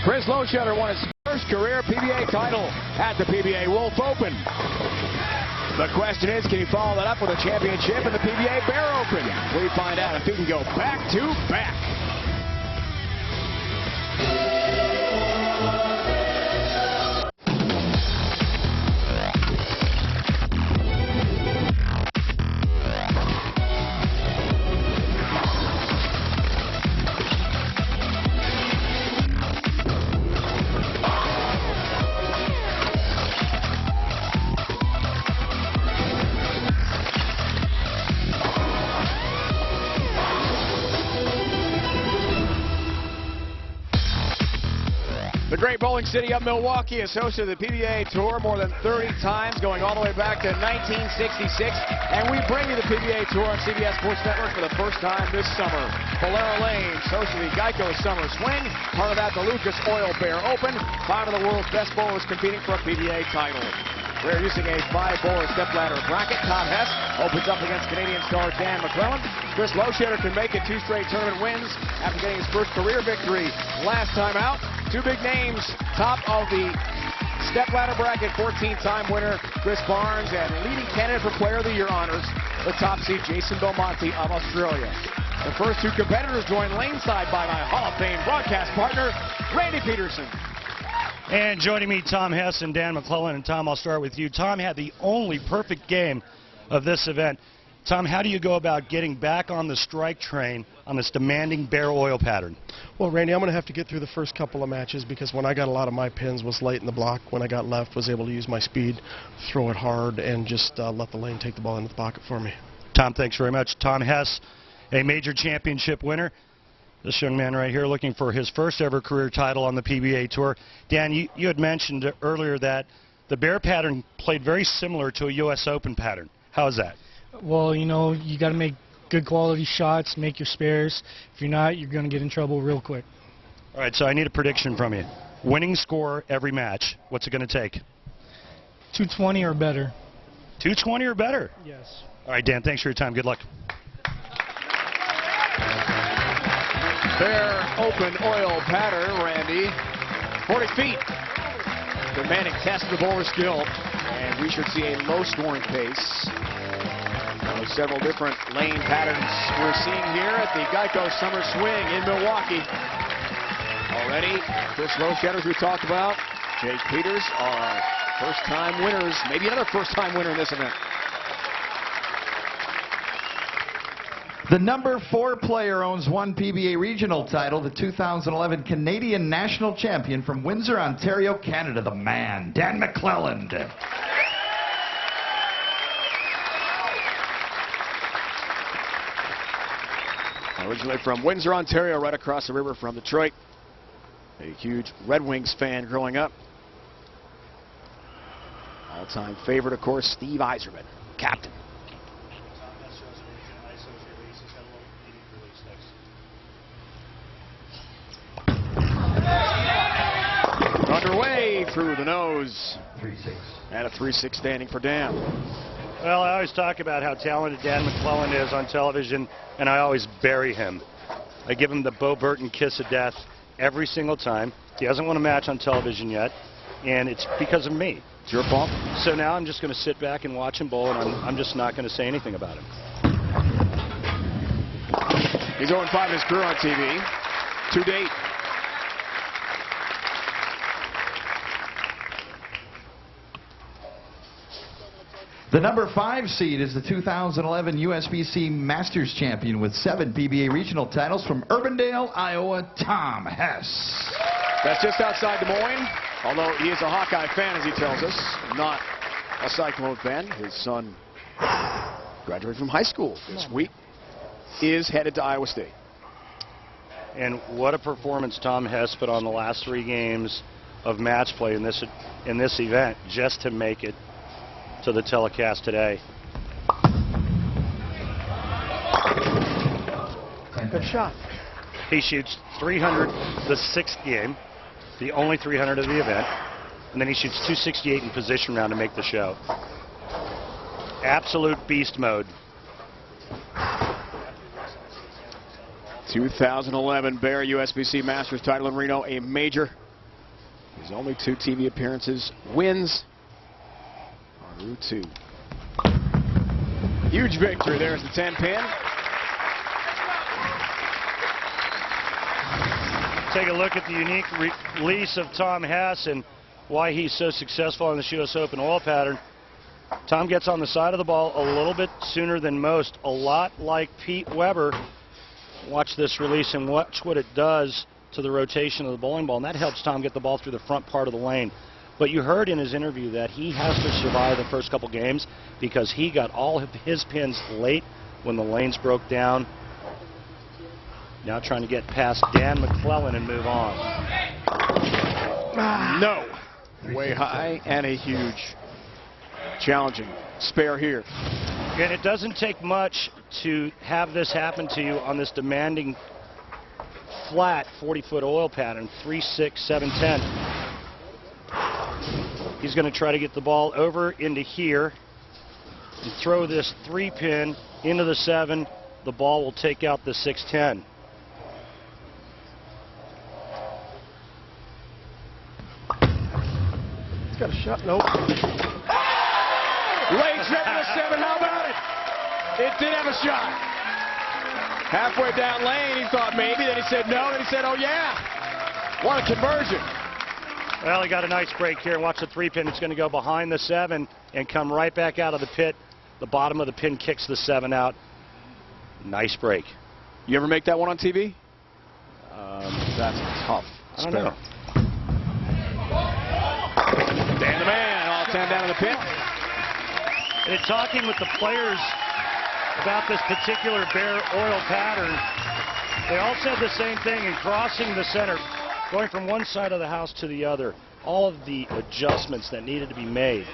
Chris Loschetter won his first career PBA title at the PBA Wolf Open. The question is, can he follow that up with a championship in the PBA Bear Open? We find out if he can go back to back. The great bowling city of Milwaukee has hosted the PBA Tour more than 30 times, going all the way back to 1966. And we bring you the PBA Tour on CBS Sports Network for the first time this summer. Valera Lanes hosted the Geico Summer Swing. Part of that, the Lucas Oil Bear Open. 5 of the world's best bowlers competing for a PBA title. We're using a 5-bowler stepladder bracket. Tom Hess opens up against Canadian star Dan MacLelland. Chris Loschetter can make it 2 straight tournament wins after getting his first career victory last time out. 2 big names, top of the stepladder bracket, 14-time winner Chris Barnes, and leading candidate for Player of the Year honors, the top seed Jason Belmonte of Australia. The first 2 competitors joined laneside by my Hall of Fame broadcast partner, Randy Peterson. And joining me, Tom Hess and Dan MacLelland. And Tom, I'll start with you. Tom had the only perfect game of this event. Tom, how do you go about getting back on the strike train on this demanding bare oil pattern? Well, Randy, I'm going to have to get through the first couple of matches because when I got a lot of my pins was late in the block. When I got left, was able to use my speed, throw it hard, and just let the lane take the ball into the pocket for me. Tom, thanks very much. Tom Hess, a major championship winner. This young man right here looking for his first ever career title on the PBA Tour. Dan, you had mentioned earlier that the bear pattern played very similar to a U.S. Open pattern. How is that? Well, you know, you got to make good quality shots, make your spares. If you're not, you're going to get in trouble real quick. All right, so I need a prediction from you. Winning score every match. What's it going to take? 220 or better. 220 or better? Yes. All right, Dan, thanks for your time. Good luck. Bear Open oil pattern, Randy. 40 feet. Demanding test of the bowler skill. And we should see a low scoring pace. Several different lane patterns we're seeing here at the Geico Summer Swing in Milwaukee. Already, Chris Loschetter, as we talked about, Jake Peters are first-time winners. Maybe another first-time winner in this event. The number 4 player owns 1 PBA regional title, the 2011 Canadian national champion from Windsor, Ontario, Canada, the man, Dan MacLelland. Originally from Windsor, Ontario, right across the river from Detroit. A huge Red Wings fan growing up. All-time favorite, of course, Steve Yzerman, captain. Underway through the nose. 3-6. And a 3-6 standing for Dan. Well, I always talk about how talented Dan MacLelland is on television, and I always bury him. I give him the Bo Burton kiss of death every single time. He hasn't won a match on television yet, and it's because of me. It's your fault? So now I'm just going to sit back and watch him bowl, and I'm just not going to say anything about him. He's 0-5 in his career on TV to date. The number 5 seed is the 2011 USBC Masters champion with 7 PBA regional titles from Urbandale, Iowa, Tom Hess. That's just outside Des Moines, although he is a Hawkeye fan, as he tells us, not a Cyclone fan. His son graduated from high school this week, is headed to Iowa State. And what a performance Tom Hess put on the last 3 games of match play in this event just to make it to the telecast today. Good shot. He shoots 300 the 6th game, the only 300 of the event, and then he shoots 268 in position round to make the show. Absolute beast mode. 2011 Bear USBC Masters title in Reno, a major His only 2 TV appearances, wins on Route 2. Huge victory. There's the 10-pin. Take a look at the unique release of Tom Hess and why he's so successful on this U.S. Open oil pattern. Tom gets on the side of the ball a little bit sooner than most, a lot like Pete Weber. Watch this release and watch what it does to the rotation of the bowling ball, and that helps Tom get the ball through the front part of the lane. But you heard in his interview that he has to survive the first couple games because he got all of his pins late when the lanes broke down. Now trying to get past Dan MacLelland and move on. No. Way high and a huge challenging spare here. And it doesn't take much to have this happen to you on this demanding flat 40-foot oil pattern, 3-6, 7-10. He's going to try to get the ball over into here and throw this 3-pin into the 7. The ball will take out the 6-10. He's got a shot. Nope. Late trip to the 7. How about it? It did have a shot. Halfway down lane, he thought maybe. Then he said no. Then he said, oh, yeah. What a conversion. Well, he got a nice break here. And watch the 3-pin. It's going to go behind the 7 and come right back out of the pit. The bottom of the pin kicks the 7 out. Nice break. You ever make that one on TV? That's tough. I don't know. Dan the man, all 10 down to the pit. And in talking with the players about this particular bare oil pattern, they all said the same thing in crossing the center, going from one side of the house to the other. All of the adjustments that needed to be made,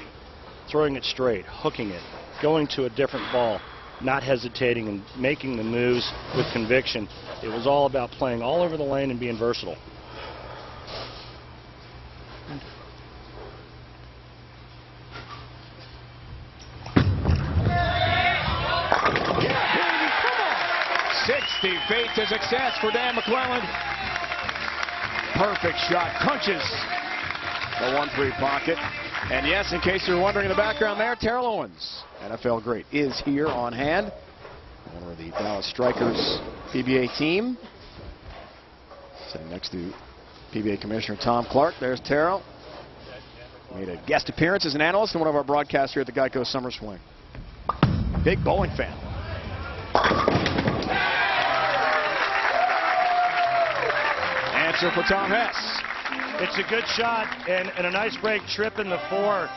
throwing it straight, hooking it, going to a different ball, not hesitating and making the moves with conviction. It was all about playing all over the lane and being versatile. Yeah, 60 feet to success for Dan MacLelland. Perfect shot, punches the 1-3 pocket. And yes, in case you're wondering in the background there, Terrell Owens, NFL great, is here on hand. Owner of the Dallas Strikers PBA team. Sitting next to PBA Commissioner Tom Clark. There's Terrell. Made a guest appearance as an analyst and one of our broadcasts here at the Geico Summer Swing. Big bowling fan. Answer for Tom Hess. It's a good shot and a nice break, trip in the 4.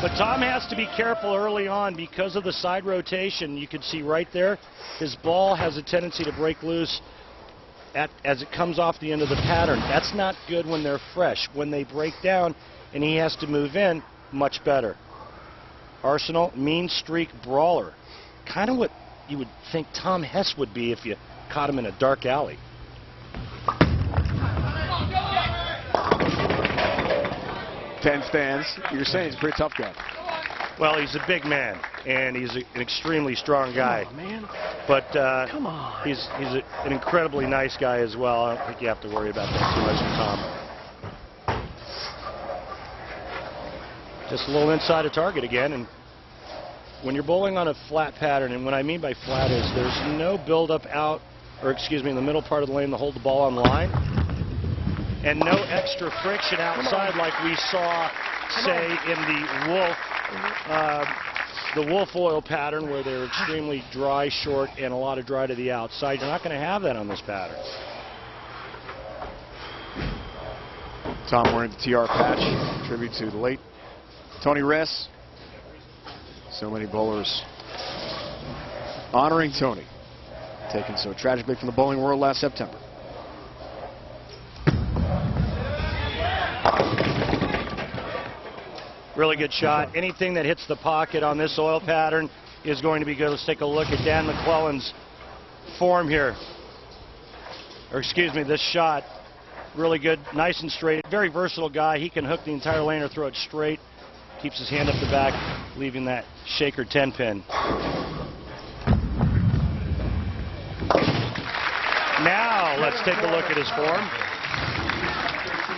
But Tom has to be careful early on because of the side rotation. You can see right there, his ball has a tendency to break loose as it comes off the end of the pattern. That's not good when they're fresh. When they break down and he has to move in, much better. Arsenal, mean streak brawler. Kind of what you would think Tom Hess would be if you caught him in a dark alley. Ten stands. You're saying he's a pretty tough guy. Well, he's a big man, and he's an extremely strong guy. Come on, man. But Come on. he's an incredibly nice guy as well. I don't think you have to worry about that too much with Tom. Just a little inside of target again, and when you're bowling on a flat pattern, and what I mean by flat is there's no buildup out, or excuse me, in the middle part of the lane to hold the ball on line, and no extra friction outside like we saw, say, in the wolf oil pattern where they're extremely dry, short, and a lot of dry to the outside. You're not going to have that on this pattern. Tom wearing the TR patch, tribute to the late Tony Ress. So many bowlers honoring Tony, taken so tragically from the bowling world last September. Really good shot. Anything that hits the pocket on this oil pattern is going to be good. Let's take a look at Dan MacLelland's form here. Or excuse me, this shot. Really good, nice and straight. Very versatile guy. He can hook the entire lane or throw it straight. Keeps his hand up the back, leaving that shaker 10-pin. Now let's take a look at his form.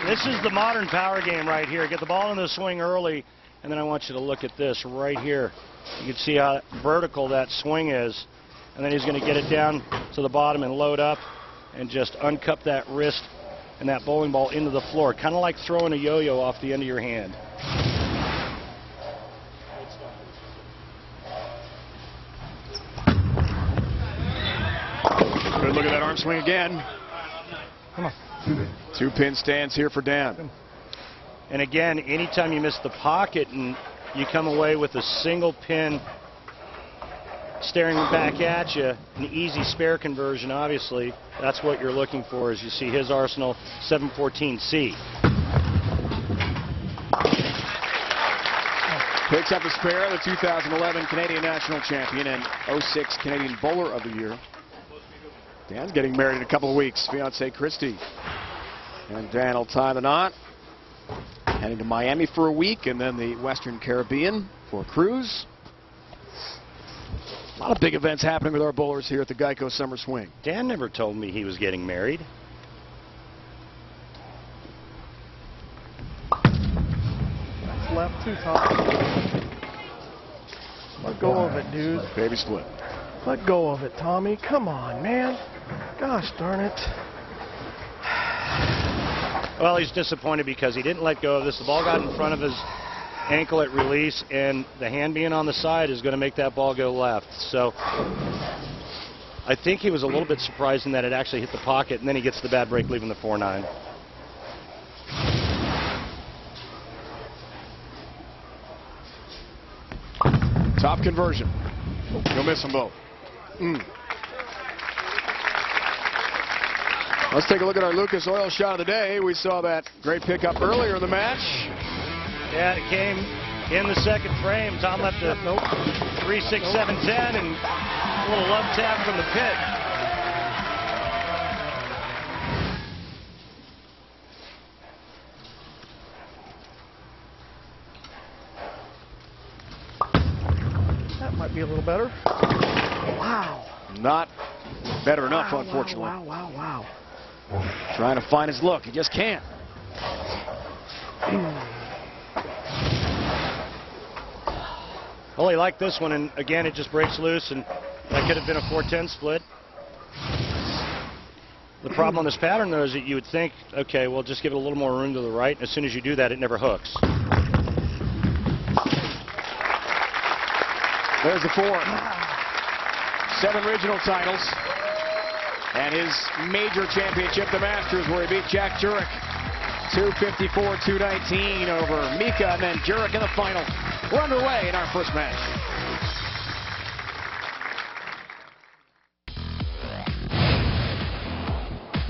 This is the modern power game right here. Get the ball in the swing early, and then I want you to look at this right here. You can see how vertical that swing is, and then he's going to get it down to the bottom and load up and just uncup that wrist and that bowling ball into the floor, kind of like throwing a yo-yo off the end of your hand. Good look at that arm swing again. Come on. 2-pin stands here for Dan. And again, anytime you miss the pocket and you come away with a single pin staring back at you, an easy spare conversion, obviously, that's what you're looking for as you see his Arsenal 714C. Picks up a spare, the 2011 Canadian National Champion and 06 Canadian Bowler of the Year. Dan's getting married in a couple of weeks. Fiancée Christy. And Dan will tie the knot. Heading to Miami for a week and then the Western Caribbean for a cruise. A lot of big events happening with our bowlers here at the Geico Summer Swing. Dan never told me he was getting married. That's left too, Tom. Let go of it, dude. Baby split. Let go of it, Tommy. Come on, man. Gosh darn it. Well, he's disappointed because he didn't let go of this. The ball got in front of his ankle at release, and the hand being on the side is going to make that ball go left. So I think he was a little bit surprised in that it actually hit the pocket, and then he gets the bad break, leaving the 4-9. Top conversion. You'll miss them both. Let's take a look at our Lucas Oil shot of the day. We saw that great pickup earlier in the match. Yeah, it came in the second frame. Tom left a 3, 6, 7, 10, and a little love tap from the pit. That might be a little better. Wow. Not better enough, unfortunately. Wow. Trying to find his look. He just can't. Well, he liked this one, and again, it just breaks loose, and that could have been a 4-10 split. The problem on this pattern, though, is that you would think, okay, well, just give it a little more room to the right, and as soon as you do that, it never hooks. There's the 4. 7 regional titles. And his major championship, the Masters, where he beat Jack Jurek 254-219 over Mika, and then Jurek in the final. We're underway in our first match.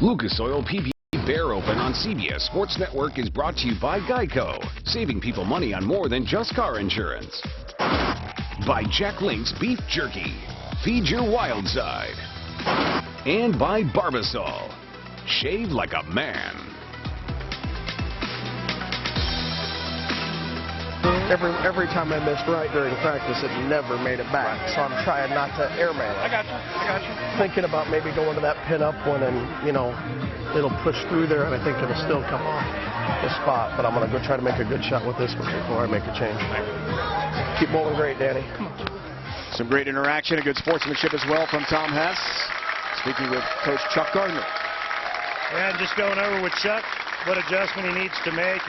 Lucas Oil PBA Bear Open on CBS Sports Network is brought to you by Geico, saving people money on more than just car insurance. By Jack Link's Beef Jerky, feed your wild side. And by Barbasol, shave like a man. Every time I missed right during practice, it never made it back. So I'm trying not to airmail it. I got you. Thinking about maybe going to that pin-up one and, you know, it'll push through there, and I think it'll still come off the spot. But I'm going to go try to make a good shot with this one before I make a change. Keep bowling great, Danny. Come on. Some great interaction and good sportsmanship as well from Tom Hess. Speaking with Coach Chuck Gardner. And just going over with Chuck what adjustment he needs to make.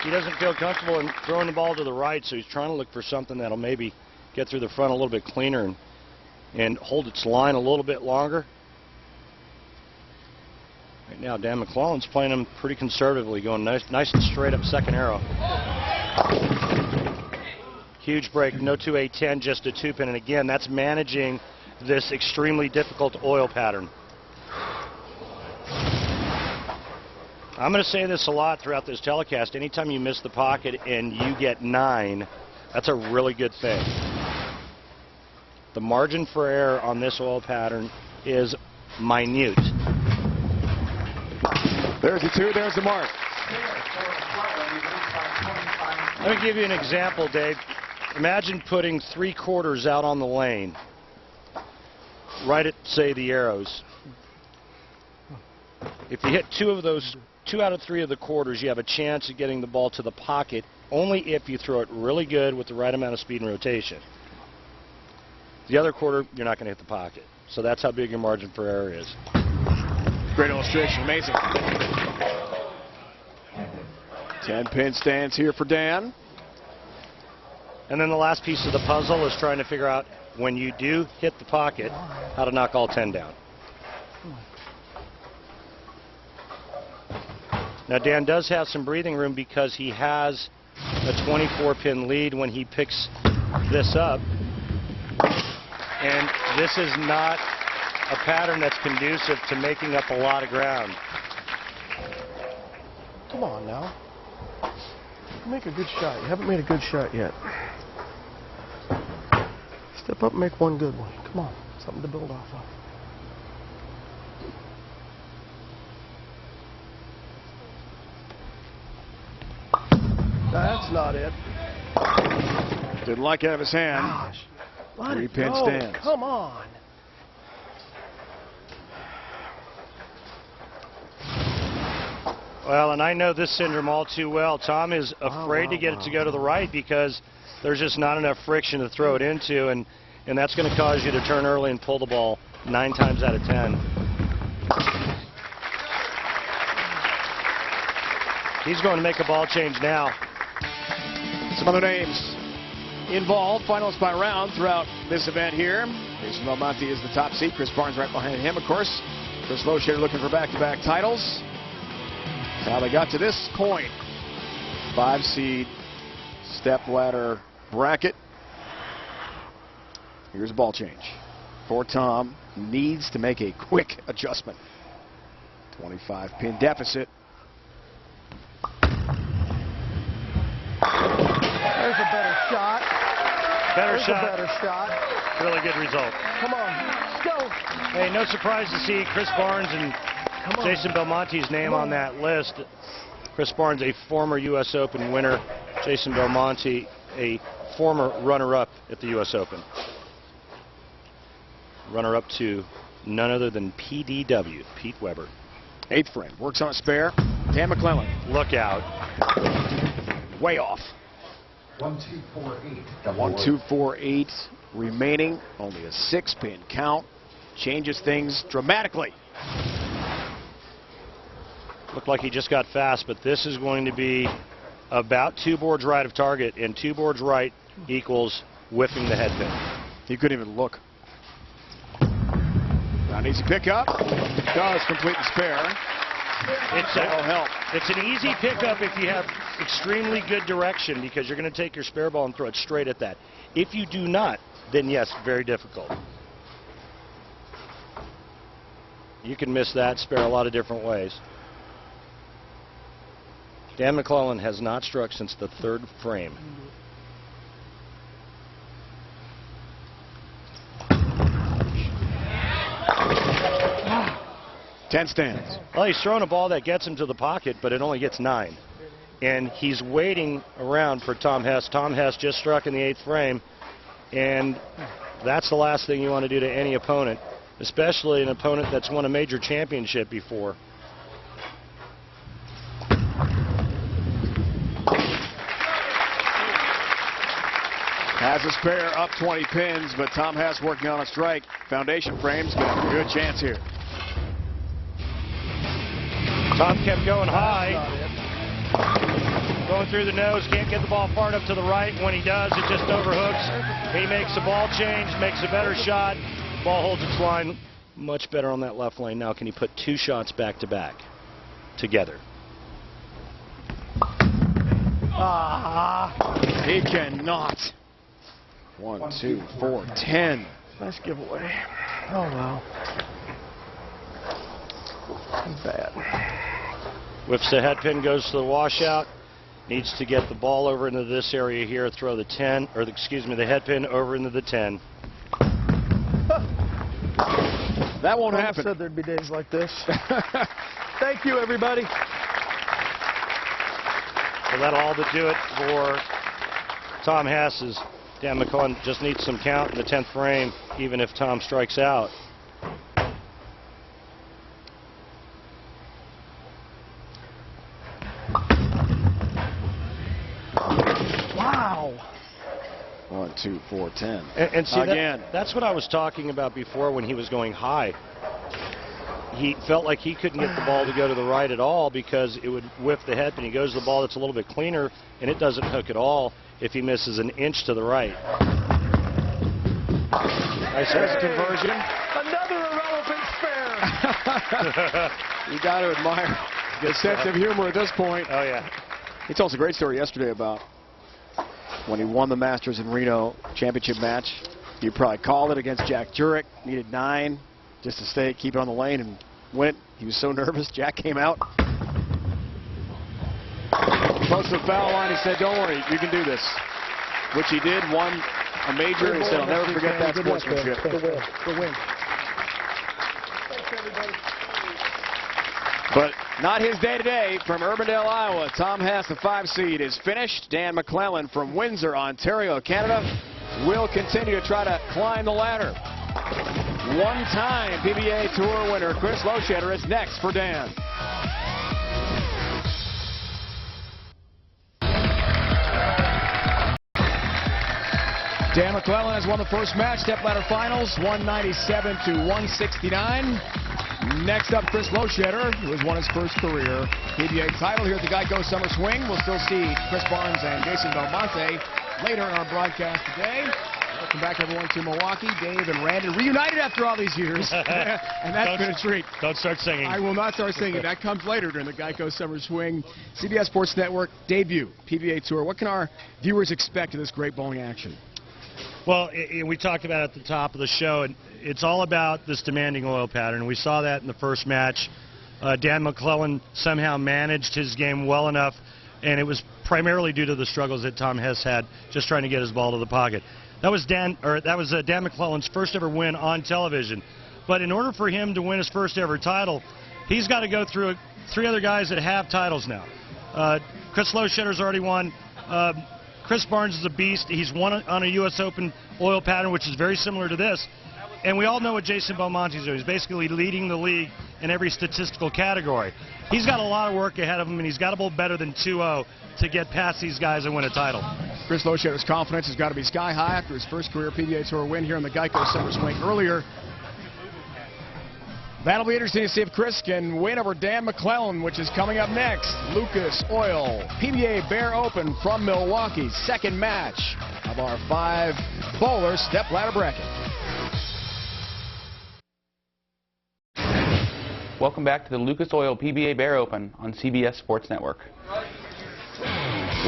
He doesn't feel comfortable in throwing the ball to the right, so he's trying to look for something that'll maybe get through the front a little bit cleaner and hold its line a little bit longer. Right now, Dan MacLelland's playing him pretty conservatively, going nice and straight up second arrow. Huge break, no 2-8-10, just a 2-pin, and again, that's managing this extremely difficult oil pattern. I'm going to say this a lot throughout this telecast. Anytime you miss the pocket and you get 9, that's a really good thing. The margin for error on this oil pattern is minute. There's the 2, there's the mark. Let me give you an example, Dave. Imagine putting 3/4 out on the lane, right at, say, the arrows. If you hit 2 of those 2 out of 3 of the quarters, you have a chance of getting the ball to the pocket only if you throw it really good with the right amount of speed and rotation. The other quarter, you're not going to hit the pocket. So that's how big your margin for error is. Great illustration. Amazing. 10-pin stands here for Dan. And then the last piece of the puzzle is trying to figure out, when you do hit the pocket, how to knock all 10 down. Now, Dan does have some breathing room because he has a 24-pin lead when he picks this up. And this is not a pattern that's conducive to making up a lot of ground. Come on now. Make a good shot. You haven't made a good shot yet. Step up and make one good one. Come on. Something to build off of. That's not it. Didn't like it out of his hand. Gosh. Let it 3-pin go. stands. Come on. Well, and I know this syndrome all too well. Tom is afraid to get it to go to the right because there's just not enough friction to throw it into, and that's going to cause you to turn early and pull the ball 9 times out of 10. He's going to make a ball change now. Some other names involved, finalists by round throughout this event here. Jason Belmonte is the top seed. Chris Barnes right behind him, of course. Chris Loschetter looking for back-to-back titles. How they got to this point. 5-seed Stepladder bracket. Here's a ball change for Tom. Needs to make a quick adjustment. 25-pin deficit. There's a better shot. Better shot. A better shot. Really good result. Come on. Let's go. Hey, no surprise to see Chris Barnes and Jason Belmonte's name on that list. Chris Barnes, a former U.S. Open winner. Jason Belmonte, a former runner-up at the U.S. Open. Runner-up to none other than PDW, Pete Weber. 8th frame. Works on a spare. Dan MacLelland. Look out. Way off. 1-2-4-8. 1-2-4-8 remaining. Only a 6-pin count. Changes things dramatically. Looked like he just got fast, but this is going to be about 2 boards right of target, and 2 boards right equals whiffing the head pin. He couldn't even look. Not an easy pickup. Does complete the spare. That'll help. It's an easy pickup if you have extremely good direction, because you're going to take your spare ball and throw it straight at that. If you do not, then yes, very difficult. You can miss that spare a lot of different ways. Dan MacLelland has not struck since the 3rd frame. Ten stands. Well, he's throwing a ball that gets him to the pocket, but it only gets 9. And he's waiting around for Tom Hess. Tom Hess just struck in the 8th frame, and that's the last thing you want to do to any opponent, especially an opponent that's won a major championship before. Has a spare up 20 pins, but Tom Hess working on a strike. Foundation frames got a good chance here. Tom kept going high. Going through the nose, can't get the ball far enough to the right. When he does, it just overhooks. He makes a ball change, makes a better shot. Ball holds its line much better on that left lane. Now can he put 2 shots back to back together? He cannot. 1, 2, 4, 10. Nice giveaway. Oh, well. Bad. Whiffs the head pin, goes to the washout. Needs to get the ball over into this area here, throw the 10, or excuse me, the head pin over into the 10. That won't happen. Said there'd be days like this. Thank you, everybody. So that'll all but do it for Tom Hess. Dan MacLelland just needs some count in the 10th frame, even if Tom strikes out. Wow. 1, 2, 4, 10. And see, again. That's what I was talking about before when he was going high. He felt like he couldn't get the ball to go to the right at all because it would whiff the head, and he goes to the ball that's a little bit cleaner, and it doesn't hook at all if he misses an inch to the right. Nice conversion. Another irrelevant spare. You got to admire the sense of humor at this point. Oh, yeah. He told us a great story yesterday about when he won the Masters in Reno championship match. You probably called it against Jack Jurek. Needed 9 just to keep it on the lane and win it. He was so nervous. Jack came out. Close to the foul line. He said, "Don't worry, you can do this." Which he did. Won a major. He said, "I'll never forget that sportsmanship." The win. But not his day today. From Urbandale, Iowa, Tom Hess, the 5 seed, is finished. Dan MacLelland from Windsor, Ontario, Canada, will continue to try to climb the ladder. One-time PBA Tour winner Chris Loschetter is next for Dan. Dan MacLelland has won the first match, Stepladder Finals, 197 to 169. Next up, Chris Loschetter, who has won his first career PBA title here at the Geico Summer Swing. We'll still see Chris Barnes and Jason Belmonte later in our broadcast today. Welcome back, everyone, to Milwaukee. Dave and Randy reunited after all these years, and that's been a treat. Don't start singing. I will not start singing. That comes later during the Geico Summer Swing. CBS Sports Network debut PBA Tour. What can our viewers expect of this great bowling action? Well, we talked about it at the top of the show, and it's all about this demanding oil pattern. We saw that in the first match. Dan MacLelland somehow managed his game well enough, and it was primarily due to the struggles that Tom Hess had just trying to get his ball to the pocket. That was Dan MacLelland's first ever win on television. But in order for him to win his first ever title, he's got to go through 3 other guys that have titles now. Chris Lochetter's already won. Chris Barnes is a beast. He's won on a U.S. Open oil pattern, which is very similar to this. And we all know what Jason Belmonte is doing. He's basically leading the league in every statistical category. He's got a lot of work ahead of him, and he's got to bowl better than 2-0 to get past these guys and win a title. Chris Lochetter's confidence has got to be sky high after his first career PBA Tour win here in the Geico Summer Swing earlier. That'll be interesting to see if Chris can win over Dan MacLelland, which is coming up next. Lucas Oil PBA Bear Open from Milwaukee. Second match of our 5-bowler step-ladder bracket. Welcome back to the Lucas Oil PBA Bear Open on CBS Sports Network.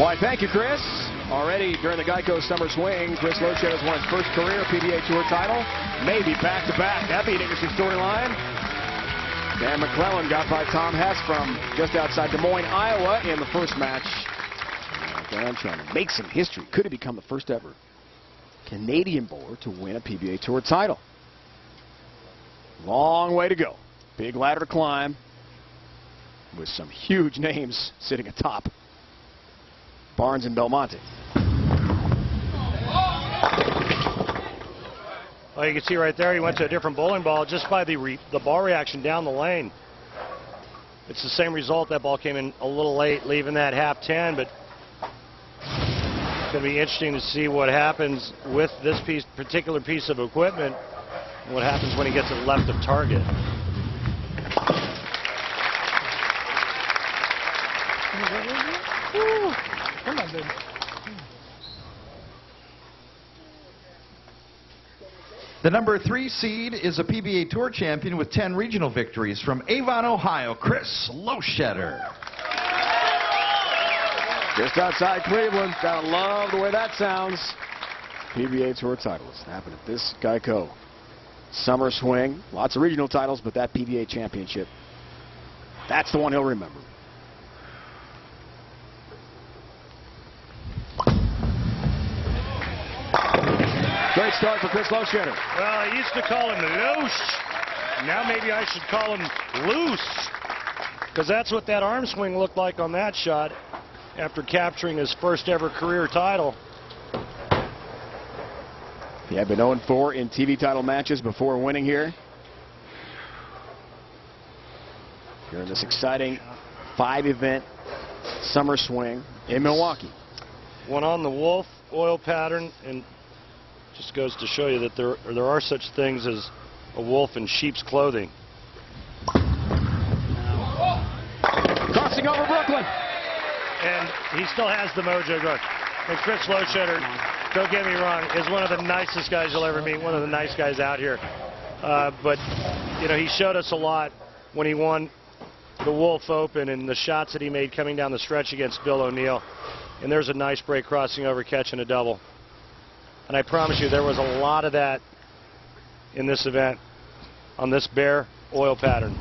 Why, thank you, Chris. Already during the Geico Summer Swing, Chris Loschetter has won his first career PBA Tour title. Maybe back-to-back. That'd be an interesting storyline. Dan MacLelland got by Tom Hess from just outside Des Moines, Iowa in the first match. Dan trying to make some history. Could have become the first ever Canadian bowler to win a PBA Tour title. Long way to go. Big ladder to climb with some huge names sitting atop. Barnes and Belmonte. Well, you can see right there he went to a different bowling ball just by the ball reaction down the lane. It's the same result. That ball came in a little late, leaving that half 10, but it's going to be interesting to see what happens with this particular piece of equipment, and what happens when he gets it left of target. Come on, dude. The number 3 seed is a PBA Tour champion with 10 regional victories from Avon, Ohio, Chris Loschetter. Just outside Cleveland. Gotta love the way that sounds. PBA Tour titles happen at this Geico Summer Swing. Lots of regional titles, but that PBA championship, that's the one he'll remember. Great start for Chris Loschetter. Well, I used to call him Loche. Now maybe I should call him Loose, because that's what that arm swing looked like on that shot after capturing his first ever career title. He had been 0-4 in TV title matches before winning here. Here in this exciting 5-event summer swing in Milwaukee. One on the wolf oil pattern, and just goes to show you that there are such things as a wolf in sheep's clothing. Crossing over Brooklyn. And he still has the mojo going. And Chris Loschetter, don't get me wrong, is one of the nicest guys you'll ever meet, one of the nice guys out here. But, you know, he showed us a lot when he won the Wolf Open and the shots that he made coming down the stretch against Bill O'Neill. And there's a nice break crossing over, catching a double. And I promise you, there was a lot of that in this event on this bare oil pattern.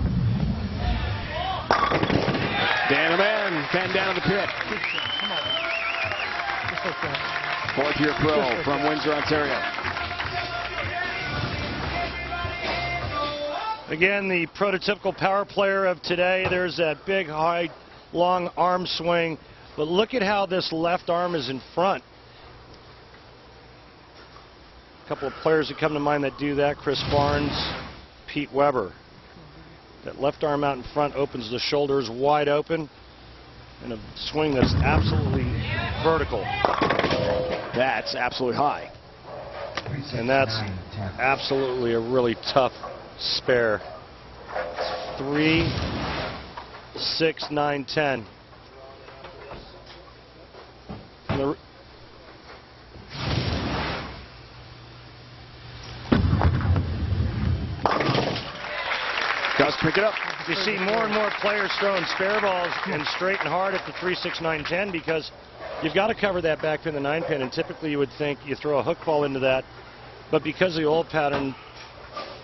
Dan the man, 10 down to the pit. Fourth-year pro from Windsor, Ontario. Again, the prototypical power player of today. There's that big, high, long arm swing. But look at how this left arm is in front. A couple of players that come to mind that do that: Chris Barnes, Pete Weber. That left arm out in front opens the shoulders wide open, and a swing that's absolutely vertical. That's absolutely high. And that's absolutely a really tough spare. 3, 6, 9, 10. Does pick it up. You see more and more players throwing spare balls and straight and hard at the 3, 6, 9, 10 because you've got to cover that back pin, the 9 pin, and typically you would think you throw a hook ball into that. But because the old pattern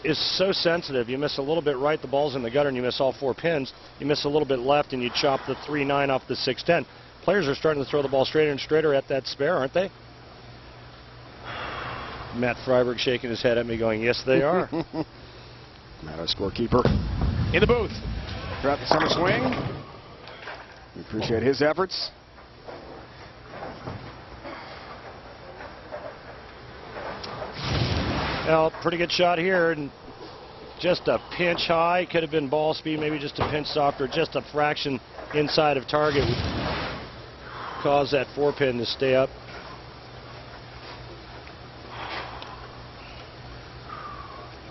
is so sensitive, you miss a little bit right, the ball's in the gutter, and you miss all 4 pins. You miss a little bit left, and you chop the 3, 9 off the 6, 10. Players are starting to throw the ball straighter and straighter at that spare, aren't they? Matt Freiberg shaking his head at me going, yes, they are. Matt, our scorekeeper, in the booth throughout the summer swing. We appreciate his efforts. Well, pretty good shot here, and just a pinch high. Could have been ball speed, maybe just a pinch softer, just a fraction inside of target would cause that 4 pin to stay up.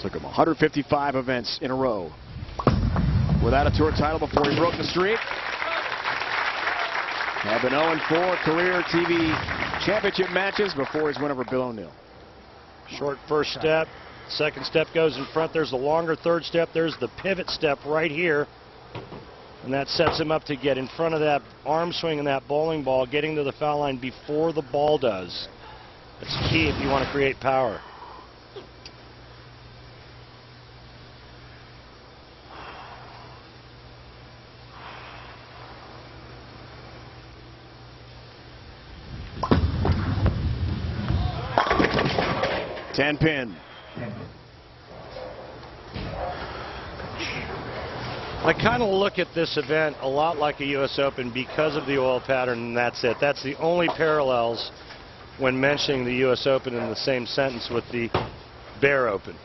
Took him 155 events in a row without a tour title before he broke the streak. Had been 0-4 career TV championship matches before his win over Bill O'Neill. Short first step, second step goes in front. There's the longer third step. There's the pivot step right here. And that sets him up to get in front of that arm swing and that bowling ball, getting to the foul line before the ball does. That's key if you want to create power. Ten pin. I kind of look at this event a lot like a U.S. Open because of the oil pattern, and that's it. That's the only parallels when mentioning the U.S. Open in the same sentence with the Bear Open.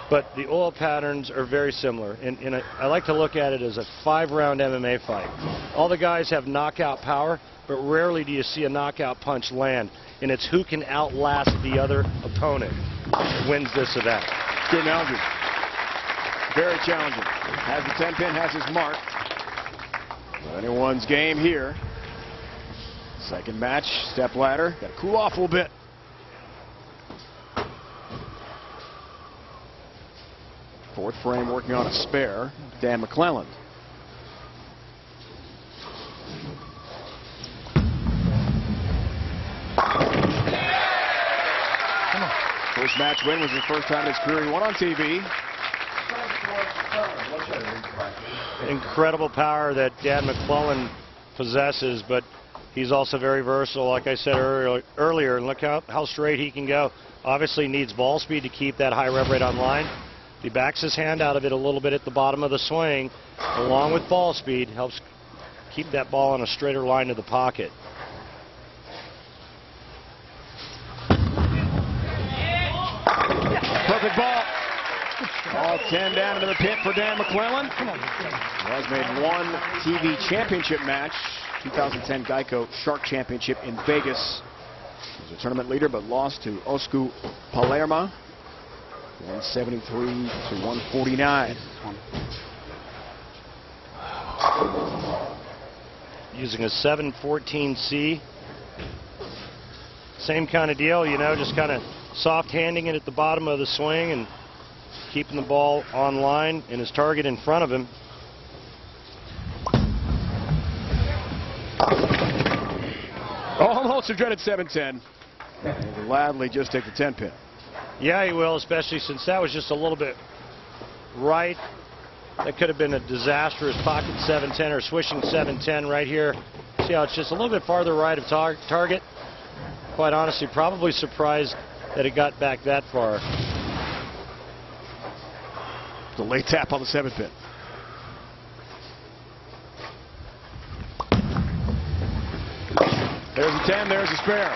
But the oil patterns are very similar, and I like to look at it as a 5-round MMA fight. All the guys have knockout power, but rarely do you see a knockout punch land, and it's who can outlast the other opponent that wins this event. Good analogy. Very challenging. Has the 10 pin, has his mark. Well, anyone's game here. Second match, Stepladder. Got to cool off a little bit. Fourth frame working on a spare. Dan MacLelland. First match win was his first time in his career. He won on TV. Incredible power that Dan MacLelland possesses, but he's also very versatile, like I said earlier, and look how straight he can go. Obviously needs ball speed to keep that high rev rate on line. He backs his hand out of it a little bit at the bottom of the swing, along with ball speed, helps keep that ball on a straighter line to the pocket. Perfect ball. All 10 down into the pit for Dan MacLelland. He has made one TV championship match 2010 Geico Shark Championship in Vegas. He was a tournament leader, but lost to Osku Palermo, 173 to 149. Using a 714C. Same kind of deal, you know, just kind of soft handing it at the bottom of the swing and keeping the ball on line and his target in front of him. Almost a dreaded 710. He'll gladly just take the 10 pin. Yeah, he will, especially since that was just a little bit right. That could have been a disastrous pocket 710 or swishing 710 right here. See how it's just a little bit farther right of target? Quite honestly, probably surprised that it got back that far. The late tap on the 7 pin. There's a 10, there's a spare.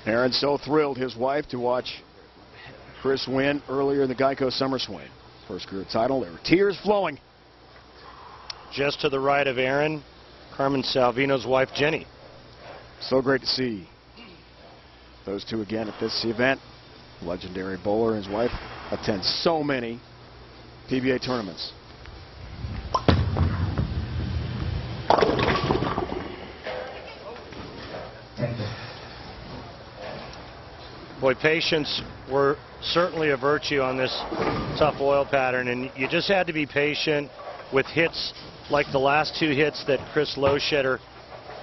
Aaron's so thrilled, his wife, to watch Chris win earlier in the Geico Summer Swing. First career title, there were tears flowing. Just to the right of Aaron, Carmen Salvino's wife, Jenny. So great to see those two again at this event. Legendary bowler and his wife attend so many PBA tournaments. Boy, patience were certainly a virtue on this tough oil pattern, and you just had to be patient with hits like the last two hits that Chris Loschetter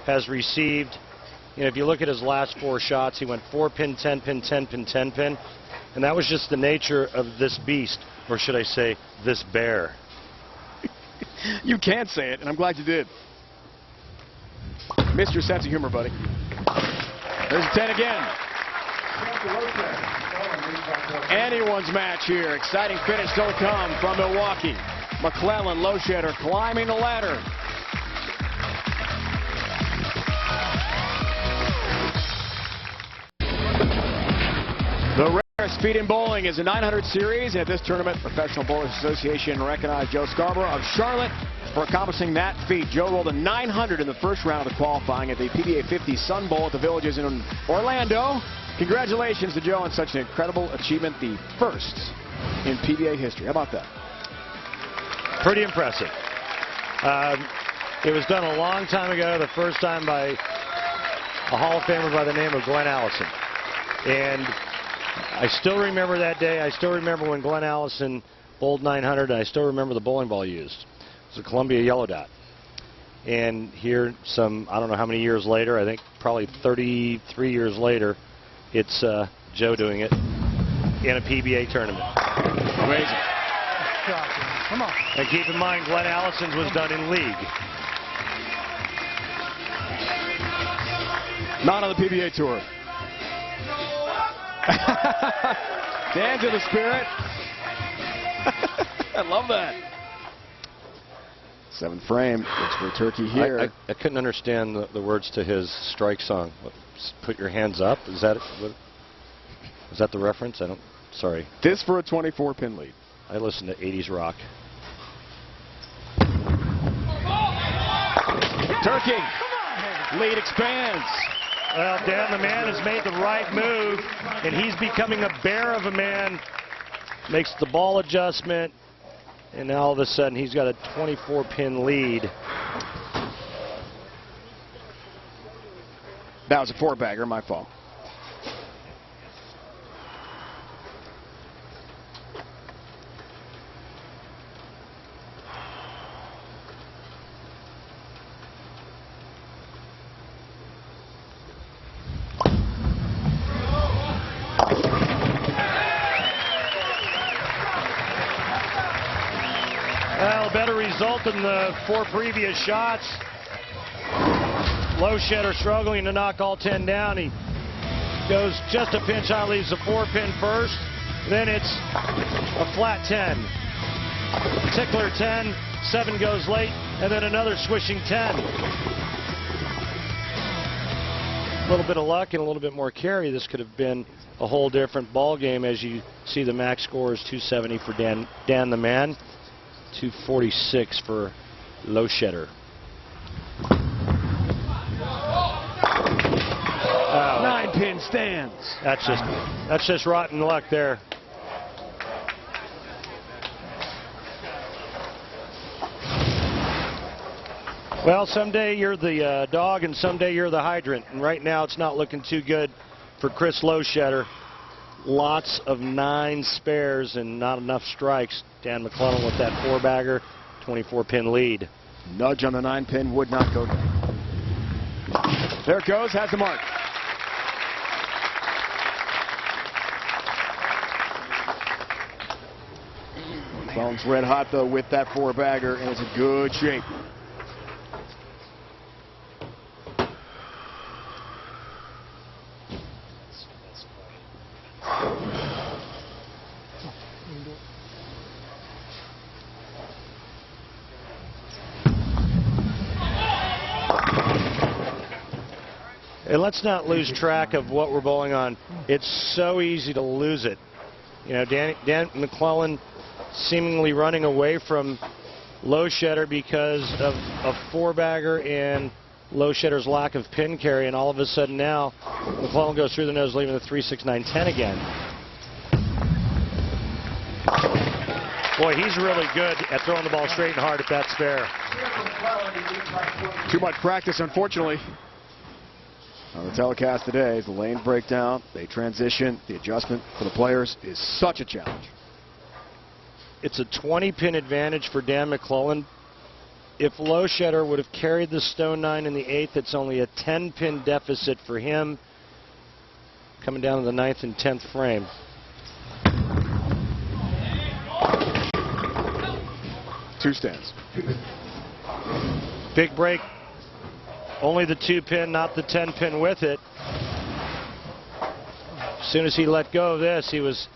has received. You know, if you look at his last 4 shots, he went 4 pin, 10 pin, 10 pin, 10 pin, and that was just the nature of this beast, or should I say, this bear. You can say it, and I'm glad you did. Missed your sense of humor, buddy. There's a 10 again. Anyone's match here. Exciting finish still to come from Milwaukee. MacLelland, Loschetter climbing the ladder. The rarest feat in bowling is the 900 series. At this tournament, Professional Bowlers Association recognized Joe Scarborough of Charlotte for accomplishing that feat. Joe rolled a 900 in the first round of qualifying at the PBA 50 Sun Bowl at the Villages in Orlando. Congratulations to Joe on such an incredible achievement, the first in PBA history. How about that? Pretty impressive. It was done a long time ago, the first time by a Hall of Famer by the name of Glenn Allison. And I still remember that day. I still remember when Glenn Allison bowled 900, and I still remember the bowling ball used. It was a Columbia Yellow Dot. And here, I don't know how many years later, I think probably 33 years later, it's Joe doing it in a PBA tournament. Amazing. Come on. And keep in mind, Glenn Allison's was done in league. Not on the PBA Tour. Dance of the spirit. I love that. 7th frame. Looks for a turkey here. I couldn't understand the words to his strike song. Put your hands up. Is that the reference? Sorry. This for a 24-pin lead. I listen to 80s rock. Turkey. Lead expands. Well, Dan, the man has made the right move, and he's becoming a bear of a man. Makes the ball adjustment, and now all of a sudden he's got a 24-pin lead. That was a 4-bagger, my fault. Well, a better result than the 4 previous shots. Loschetter struggling to knock all 10 down. He goes just a pinch high, leaves a 4-pin first. Then it's a flat 10. Tickler 10, 7 goes late, and then another swishing 10. little bit of luck and a little bit more carry, this could have been a whole different ball game. As you see, the max score is 270 for Dan the Man, 246 for Loschetter. Oh, 9-pin stands. That's just rotten luck there. Well, someday you're the dog and someday you're the hydrant. And right now it's not looking too good for Chris Loschetter. Lots of 9 spares and not enough strikes. Dan MacLelland with that 4-bagger, 24-pin lead. Nudge on the 9-pin would not go down. There it goes, has the mark. MacLelland's red hot though with that 4-bagger, and it's in good shape. And let's not lose track of what we're bowling on. It's so easy to lose it. You know, Dan MacLelland seemingly running away from Loschetter because of a 4-bagger and Lochetter's lack of pin carry, and all of a sudden now MacLelland goes through the nose, leaving the 3-6-9-10 again. Boy, he's really good at throwing the ball straight and hard at that spare. Too much practice, unfortunately. On the telecast today, the lane breakdown, they transition, the adjustment for the players is such a challenge. It's a 20-pin advantage for Dan MacLelland. If Loschetter would have carried the stone 9 in the 8th, it's only a 10-pin deficit for him, coming down to the 9th and 10th frame. Two stands. Big break. Only the 2-pin, not the 10-pin with it. As soon as he let go of this, he was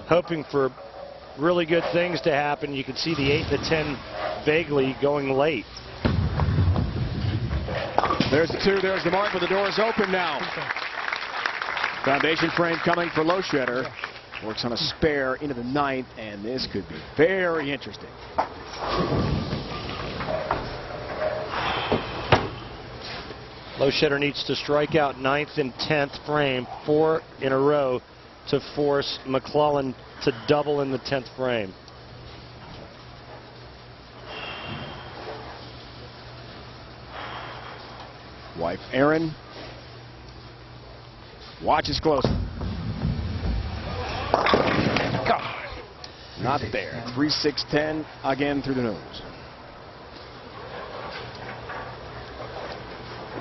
hoping for really good things to happen. You can see the 8 and the 10 vaguely going late. There's the 2, there's the mark, but the door is open now. Foundation frame coming for Loschetter. Works on a spare into the 9th, and this could be very interesting. Loschetter needs to strike out 9th and 10th frame 4 in a row to force MacLelland to double in the 10th frame. Wife Erin watches closely. God. Not there. 3-6-10 again through the nose.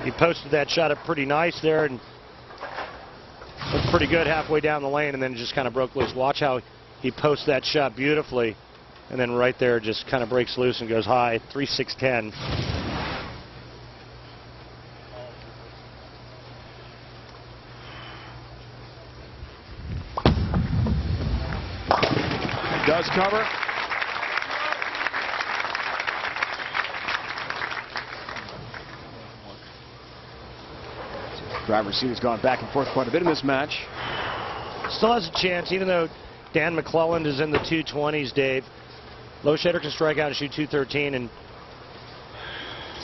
He posted that shot up pretty nice there and looked pretty good halfway down the lane, and then just kind of broke loose. Watch how he posts that shot beautifully, and then right there just kind of breaks loose and goes high. 3-6-10. Does cover. Driver's seat has gone back and forth quite a bit in this match. Still has a chance, even though Dan MacLelland is in the 220s, Dave. Loschetter can strike out and shoot 213 and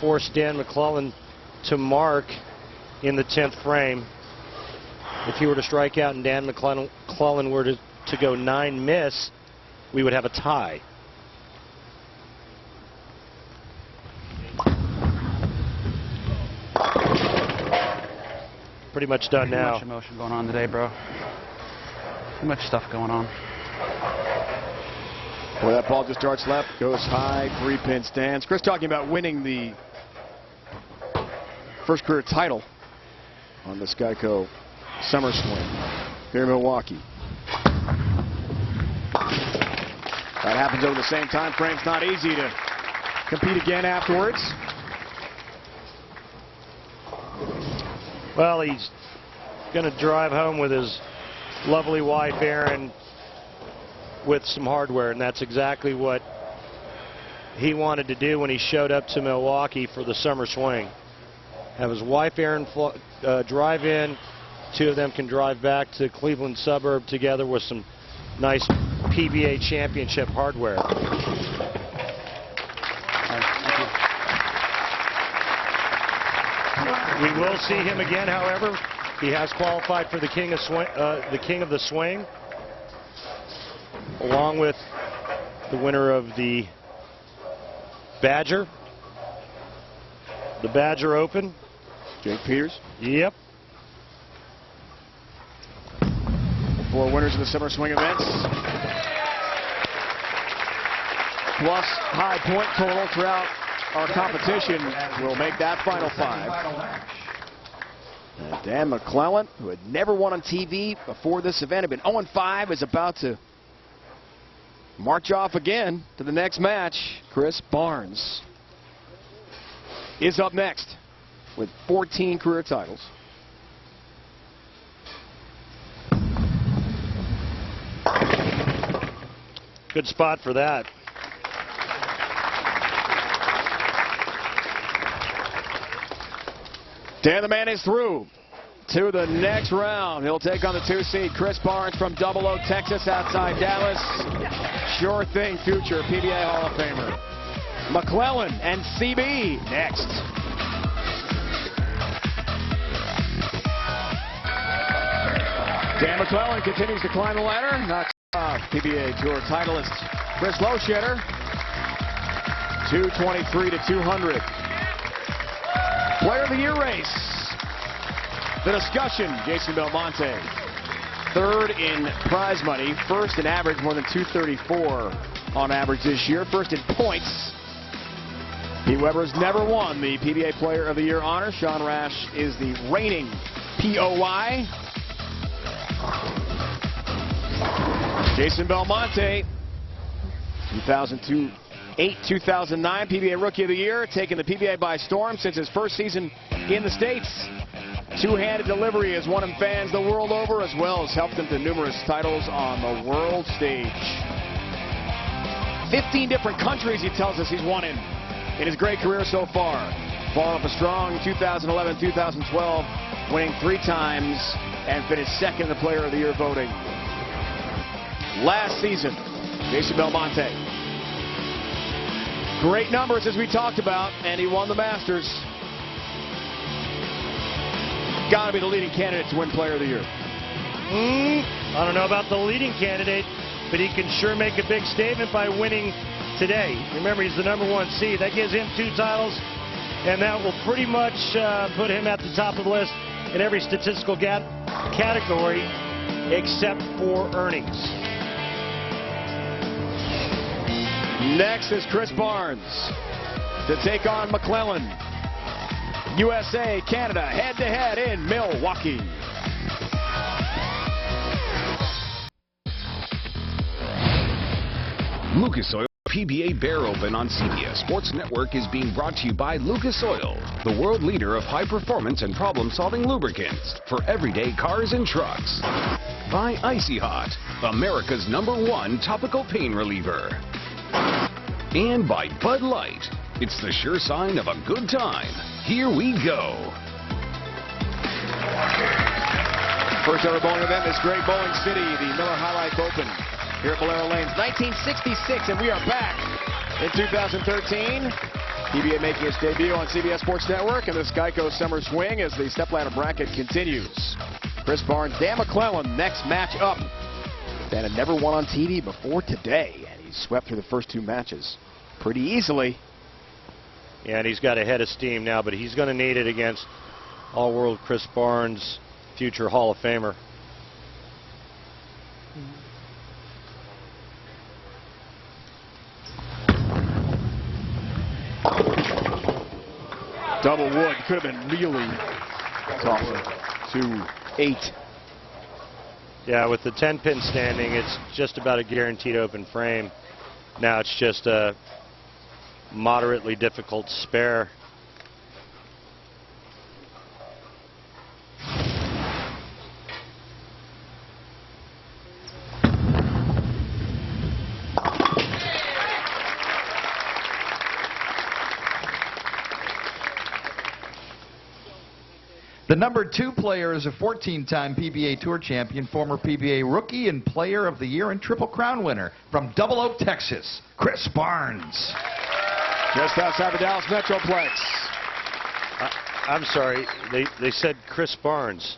force Dan MacLelland to mark in the 10th frame. If he were to strike out and Dan MacLelland were to go 9 miss, we would have a tie. Pretty much done now. Too much emotion going on today, bro. Too much stuff going on. Boy, that ball just darts left, goes high, 3-pin stands. Chris talking about winning the first career title on the Geico Summer Swing here in Milwaukee. That happens over the same time frame. It's not easy to compete again afterwards. Well, he's going to drive home with his lovely wife, Erin, with some hardware, and that's exactly what he wanted to do when he showed up to Milwaukee for the Summer Swing. have his wife Erin drive in. Two of them can drive back to Cleveland suburb together with some nice PBA championship hardware. We will see him again, however. He has qualified for the King of the Swing, along with the winner of the Badger Open. Jake Peters. Yep. 4 winners of the Summer Swing events. Plus high point total throughout our competition will make that final 5. And Dan MacLelland, who had never won on TV before this event, had been 0-5, is about to march off again to the next match. Chris Barnes is up next with 14 career titles. Good spot for that. Dan the man is through to the next round. He'll take on the 2 seed Chris Barnes from Double O, Texas, outside Dallas. Sure thing, future PBA Hall of Famer. MacLelland and CB next. Dan MacLelland continues to climb the ladder. Knocks off PBA Tour titleist Chris Loschetter. 223 to 200. Player of the Year race. The discussion, Jason Belmonte. 3rd in prize money. 1st in average, more than 234 on average this year. 1st in points. Pete Weber has never won the PBA Player of the Year honor. Sean Rash is the reigning POY. Jason Belmonte, 2008-2009 PBA Rookie of the Year, taking the PBA by storm since his first season in the States. Two-handed delivery has won him fans the world over, as well as helped him to numerous titles on the world stage. 15 different countries, he tells us, he's won in his great career so far. Following up a strong 2011-2012, winning 3 times and finished 2nd in the Player of the Year voting. Last season, Jason Belmonte. Great numbers, as we talked about, and he won the Masters. Got to be the leading candidate to win Player of the Year. I don't know about the leading candidate, but he can sure make a big statement by winning today. Remember, he's the #1 seed. That gives him 2 titles, and that will pretty much put him at the top of the list in every statistical category except for earnings. Next is Chris Barnes to take on MacLelland. USA, Canada, head-to-head in Milwaukee. Lucas Oil PBA Bear Open on CBS Sports Network is being brought to you by Lucas Oil, the world leader of high performance and problem-solving lubricants for everyday cars and trucks. By Icy Hot, America's #1 topical pain reliever. And by Bud Light. It's the sure sign of a good time. Here we go. First ever bowling event is Great Bowling City, the Miller High Life Open here at Bolero Lanes. 1966, and we are back in 2013. PBA making its debut on CBS Sports Network, and this Geico Summer Swing as the Stepladder bracket continues. Chris Barnes, Dan MacLelland, next match up. Dan had never won on TV before today, and he swept through the first 2 matches pretty easily. Yeah, and he's got a head of steam now, but he's going to need it against all-world Chris Barnes, future Hall of Famer. Double wood could have been really tough. 2-8. Yeah, with the 10-pin standing, it's just about a guaranteed open frame. Now it's just a moderately difficult spare. The number 2 player is a 14-time PBA Tour champion, former PBA Rookie and Player of the Year and Triple Crown winner from Double Oak, Texas, Chris Barnes. Just outside the Dallas Metroplex. I'm sorry, they said Chris Barnes.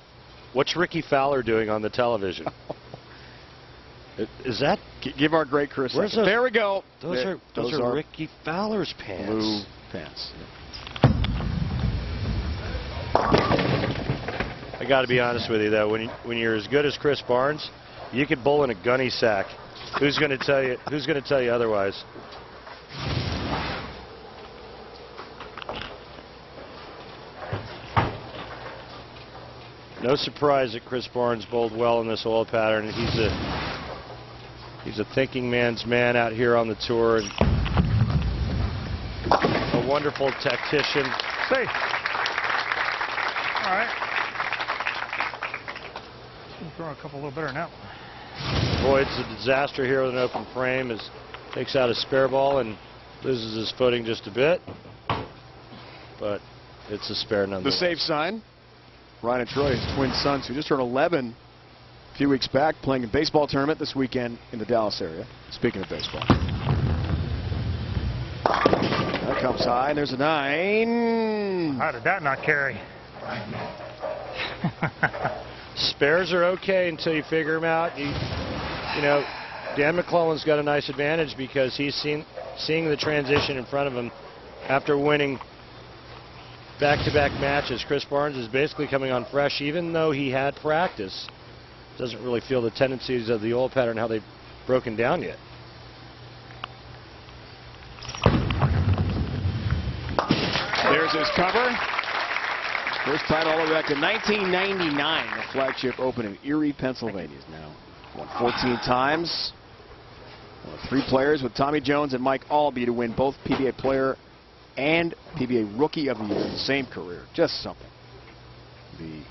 What's Ricky Fowler doing on the television? Is that... Give our great Chris. There we go. Those are Ricky Fowler's pants. Blue pants. I got to be honest with you, though. When you're as good as Chris Barnes, you could bowl in a gunny sack. Who's going to tell you? Who's going to tell you otherwise? No surprise that Chris Barnes bowled well in this oil pattern. He's a thinking man's man out here on the tour, and a wonderful tactician. Say. All right. Throw a couple a little better now. Avoids a disaster here with an open frame, takes out a spare ball and loses his footing just a bit, but it's a spare nonetheless. The safe sign. Ryan and Troy, his twin sons, who just turned 11 a few weeks back, playing a baseball tournament this weekend in the Dallas area. Speaking of baseball. That comes high, and there's a 9. How did that not carry? Spares are okay until you figure them out. You know, Dan MacLelland's got a nice advantage because he's seeing the transition in front of him after winning back-to-back matches. Chris Barnes is basically coming on fresh, even though he had practice. Doesn't really feel the tendencies of the oil pattern, how they've broken down yet. There's his cover. First title all the way back to 1999, the flagship open in Erie, Pennsylvania. Now won 14 times. One of 3 players with Tommy Jones and Mike Albee to win both PBA Player and PBA Rookie of the Year in the same career. Just something. The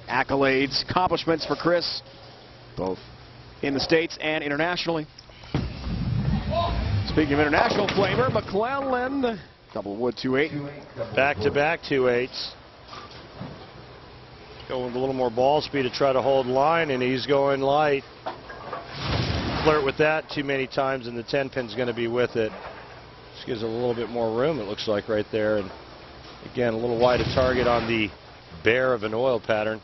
accolades, accomplishments for Chris, both in the States and internationally. Speaking of international flavor, MacLelland, double wood 2-8. Back-to-back 2-8s. Going with a little more ball speed to try to hold line, and he's going light. Flirt with that too many times, and the 10-pin's going to be with it. Just gives it a little bit more room, it looks like, right there. And again, a little wide a target on the bear of an oil pattern.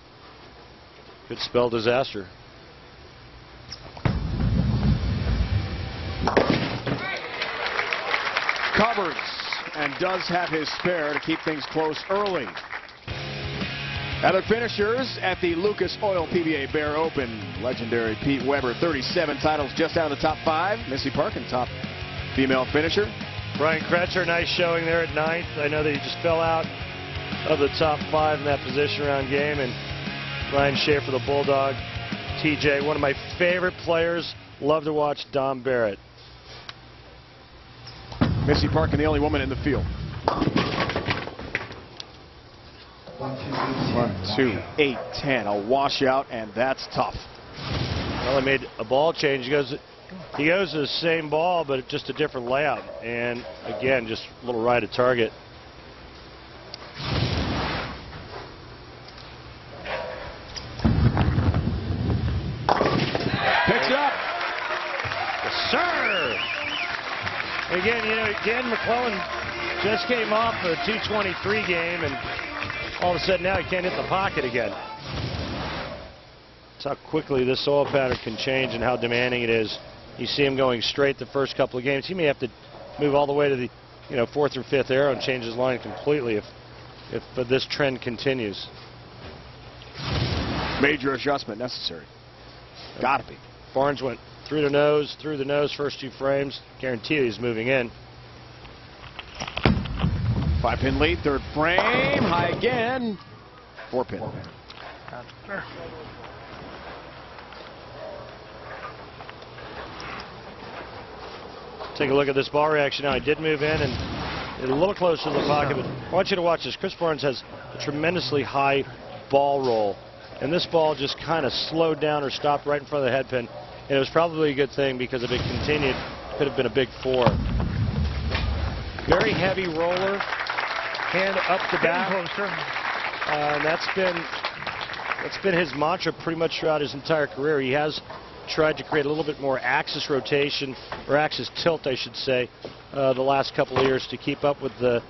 Could spell disaster. Covers and does have his spare to keep things close early. Other finishers at the Lucas Oil PBA Bear Open. Legendary Pete Weber, 37 titles just out of the top 5. Missy Parkin, top female finisher. Brian Kretzer, nice showing there at 9th. I know that he just fell out of the top 5 in that position around game. And Ryan Schaefer, the Bulldog. TJ, one of my favorite players. Love to watch Dom Barrett. Missy Parkin, the only woman in the field. 1, 2, 8, 10. A washout, and that's tough. Well, he made a ball change. He goes to the same ball, but just a different layout. And again, just a little right of target. Picks it up. Yes, sir. Again, you know, Dan MacLelland just came off a 223 game, and all of a sudden now he can't hit the pocket again. That's how quickly this oil pattern can change and how demanding it is. You see him going straight the first couple of games. He may have to move all the way to the 4th or 5th arrow and change his line completely if this trend continues. Major adjustment necessary. Gotta be. Barnes went through the nose, first 2 frames. Guarantee you he's moving in. 5-pin lead, 3rd frame, high again. 4-pin. Take a look at this ball reaction now. He did move in and a little closer to the pocket, but I want you to watch this. Chris Barnes has a tremendously high ball roll, and this ball just kind of slowed down or stopped right in front of the head pin, and it was probably a good thing because if it continued, it could have been a big 4. Very heavy roller, hand up the back. And that's been his mantra pretty much throughout his entire career. He has tried to create a little bit more axis rotation, or axis tilt, I should say, the last couple of years to keep up with the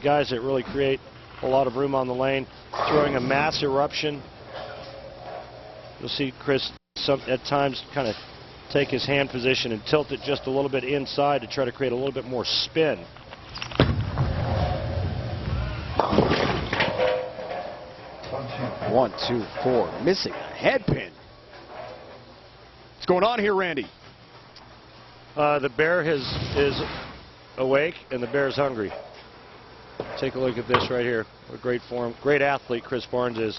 guys that really create a lot of room on the lane. Throwing a mass eruption. You'll see Chris at times kind of take his hand position and tilt it just a little bit inside to try to create a little bit more spin. One, two, four. Missing a head pin. What's going on here, Randy? The bear is awake and the bear is hungry. Take a look at this right here. What a great form. Great athlete Chris Barnes is.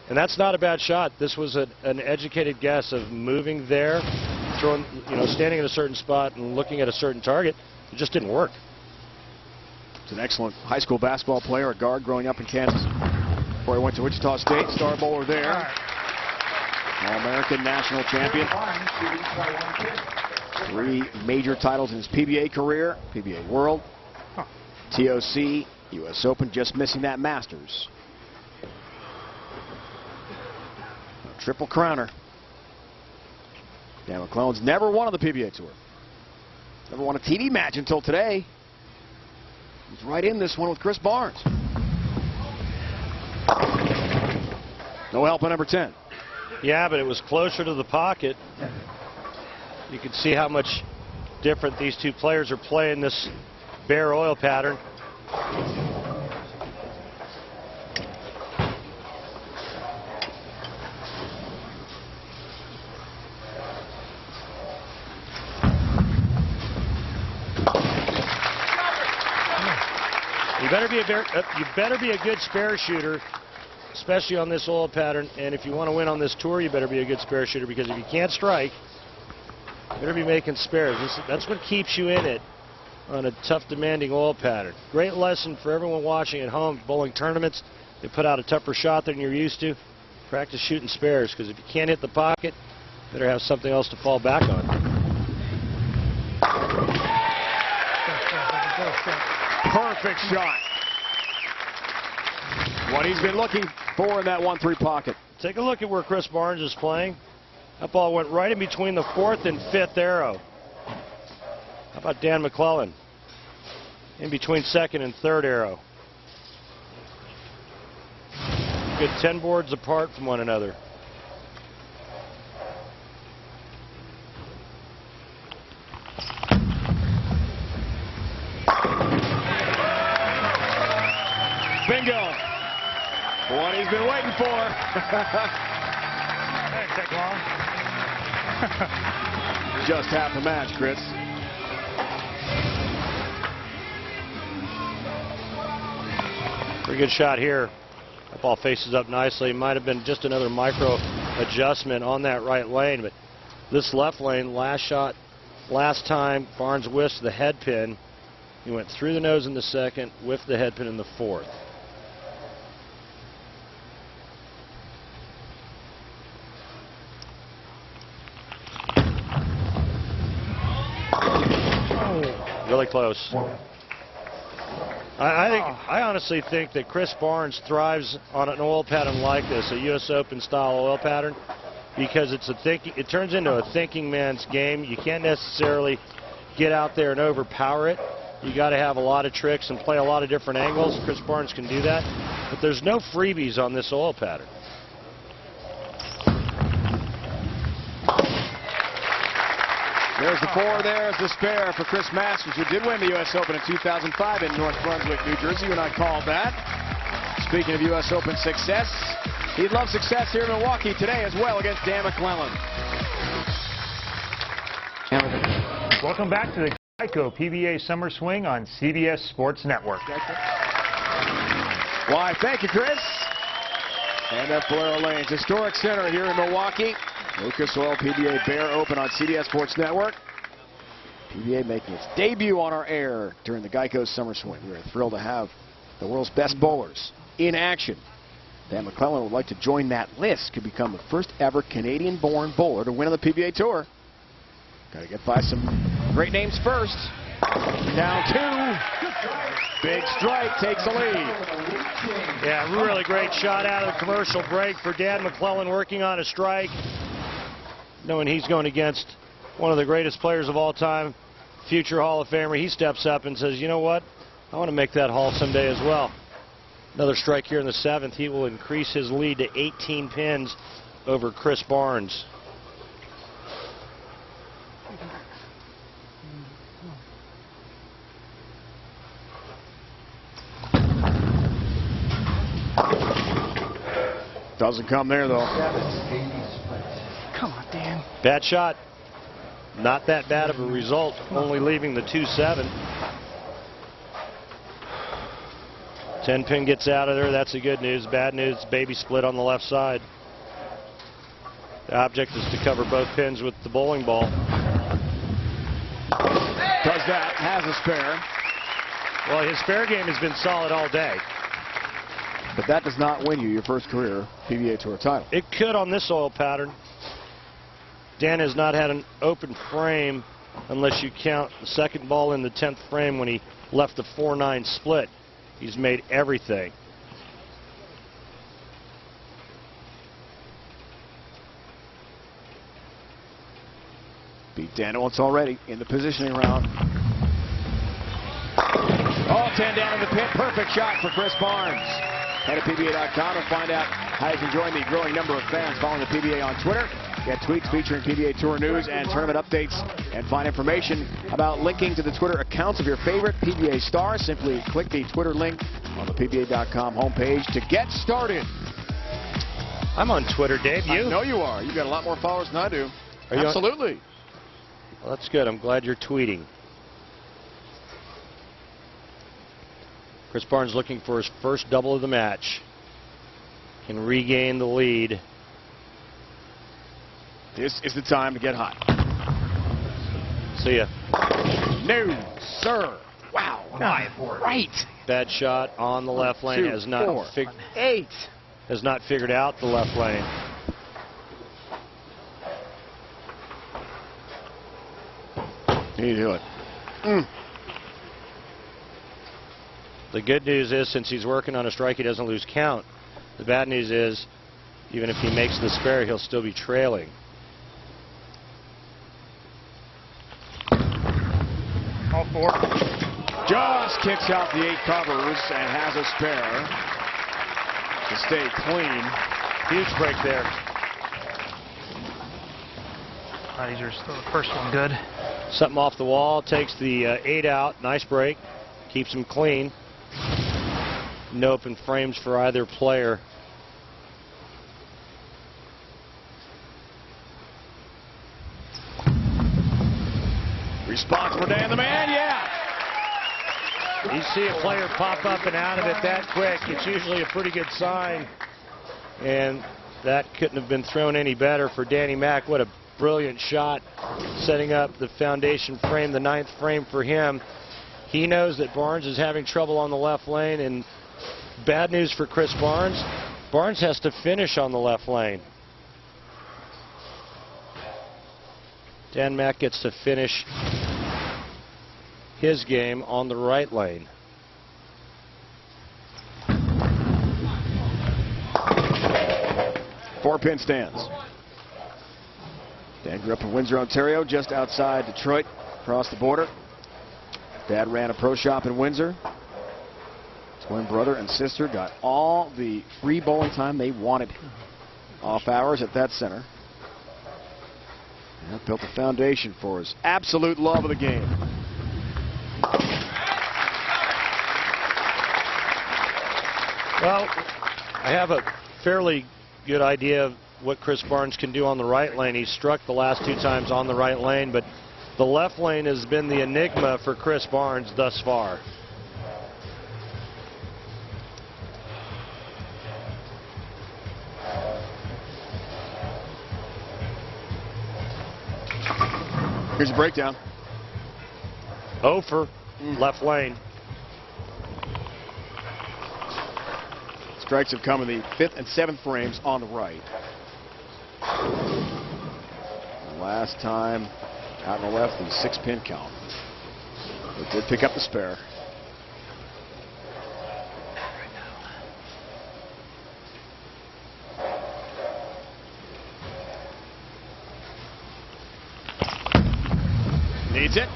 And that's not a bad shot. This was an educated guess of moving there, throwing, standing in a certain spot and looking at a certain target. It just didn't work. He's an excellent high school basketball player, a guard growing up in Kansas. Before he went to Wichita State, star bowler there. All-American national champion. 3 major titles in his PBA career. PBA World, TOC, U.S. Open, just missing that Masters. A triple crowner. Dan MacLelland's never won on the PBA Tour. Never won a TV match until today. He's right in this one with Chris Barnes. No help on number 10. Yeah, but it was closer to the pocket. You can see how much different these two players are playing this bear oil pattern. You better be a good spare shooter, especially on this oil pattern. And if you want to win on this tour, you better be a good spare shooter, because if you can't strike, you better be making spares. That's what keeps you in it on a tough, demanding oil pattern. Great lesson for everyone watching at home. Bowling tournaments, they put out a tougher shot than you're used to. Practice shooting spares, because if you can't hit the pocket, you better have something else to fall back on. Perfect shot. What he's been looking for in that 1-3 pocket. Take a look at where Chris Barnes is playing. That ball went right in between the 4th and 5th arrow. How about Dan MacLelland? In between 2nd and 3rd arrow. Good 10 boards apart from one another. Bingo. What he's been waiting for. That didn't take long. Just half the match, Chris. Pretty good shot here. That ball faces up nicely. Might have been just another micro adjustment on that right lane, but this left lane, last time, Barnes whiffed the head pin. He went through the nose in the 2nd, whiffed the head pin in the 4th. Really close. I honestly think that Chris Barnes thrives on an oil pattern like this, a U.S. Open style oil pattern, because it turns into a thinking man's game. You can't necessarily get out there and overpower it. You got to have a lot of tricks and play a lot of different angles. Chris Barnes can do that, but there's no freebies on this oil pattern. There's the 4, there's the spare for Chris Masters, who did win the U.S. Open in 2005 in North Brunswick, New Jersey. You and I called that. Speaking of U.S. Open success, he'd love success here in Milwaukee today as well against Dan MacLelland. Welcome back to the Geico PBA Summer Swing on CBS Sports Network. Why, thank you, Chris. And at Valero Lanes Historic Center here in Milwaukee. Lucas Oil PBA Bear Open on CBS Sports Network. PBA making its debut on our air during the Geico Summer Swing. We're thrilled to have the world's best bowlers in action. Dan MacLelland would like to join that list. Could become the first ever Canadian-born bowler to win on the PBA Tour. Got to get by some great names first. Down 2. Big strike takes the lead. Yeah, really great shot out of the commercial break for Dan MacLelland, working on a strike, knowing he's going against one of the greatest players of all time, future Hall of Famer. He steps up and says, you know what, I want to make that Hall someday as well. Another strike here in the 7th. He will increase his lead to 18 pins over Chris Barnes. Doesn't come there, though. Come on, Dan. Bad shot. Not that bad of a result, only leaving the 2-7. 10-pin gets out of there. That's the good news. Bad news, baby split on the left side. The object is to cover both pins with the bowling ball. Does that, has a spare. Well, his spare game has been solid all day. But that does not win you your first career PBA Tour title. It could on this oil pattern. Dan has not had an open frame unless you count the second ball in the 10th frame when he left the 4-9 split. He's made everything. Beat Dan once already in the positioning round. All 10 down in the pit. Perfect shot for Chris Barnes. Head to PBA.com and find out how he's enjoying the growing number of fans following the PBA on Twitter. Get tweets featuring PBA Tour news and tournament updates, and find information about linking to the Twitter accounts of your favorite PBA stars. Simply click the Twitter link on the PBA.com homepage to get started. I'm on Twitter, Dave. You? I know you are. You've got a lot more followers than I do. Are you Absolutely. Well, that's good. I'm glad you're tweeting. Chris Barnes looking for his first double of the match. Can regain the lead. This is the time to get hot. See ya. No, sir. Wow. Right. Bad shot on the left lane. 2, Has not 4, 8. Has not figured out the left lane. He do it. The good news is, since he's working on a strike, he doesn't lose count. The bad news is, even if he makes the spare, he'll still be trailing. All 4. Just kicks out the 8 covers and has a spare to stay clean. Huge break there. These are still the first one good. Something off the wall, takes the 8 out. Nice break. Keeps him clean. No open frames for either player. Response for Dan the Man, yeah. You see a player pop up and out of it that quick, it's usually a pretty good sign. And that couldn't have been thrown any better for Danny Mac. What a brilliant shot, setting up the foundation frame, the 9th frame for him. He knows that Barnes is having trouble on the left lane, and bad news for Chris Barnes. Barnes has to finish on the left lane. Dan Mac gets to finish his game on the right lane. Four-pin stands. Dan grew up in Windsor, Ontario, just outside Detroit, across the border. Dad ran a pro shop in Windsor. Twin brother and sister got all the free bowling time they wanted off hours at that center. And built a foundation for his absolute love of the game. Well, I have a fairly good idea of what Chris Barnes can do on the right lane. He struck the last 2 times on the right lane, but the left lane has been the enigma for Chris Barnes thus far. Here's a breakdown. 0 for left lane. Strikes have come in the 5th and 7th frames on the right. The last time out on the left, the 6-pin count. They did pick up the spare. Leads it.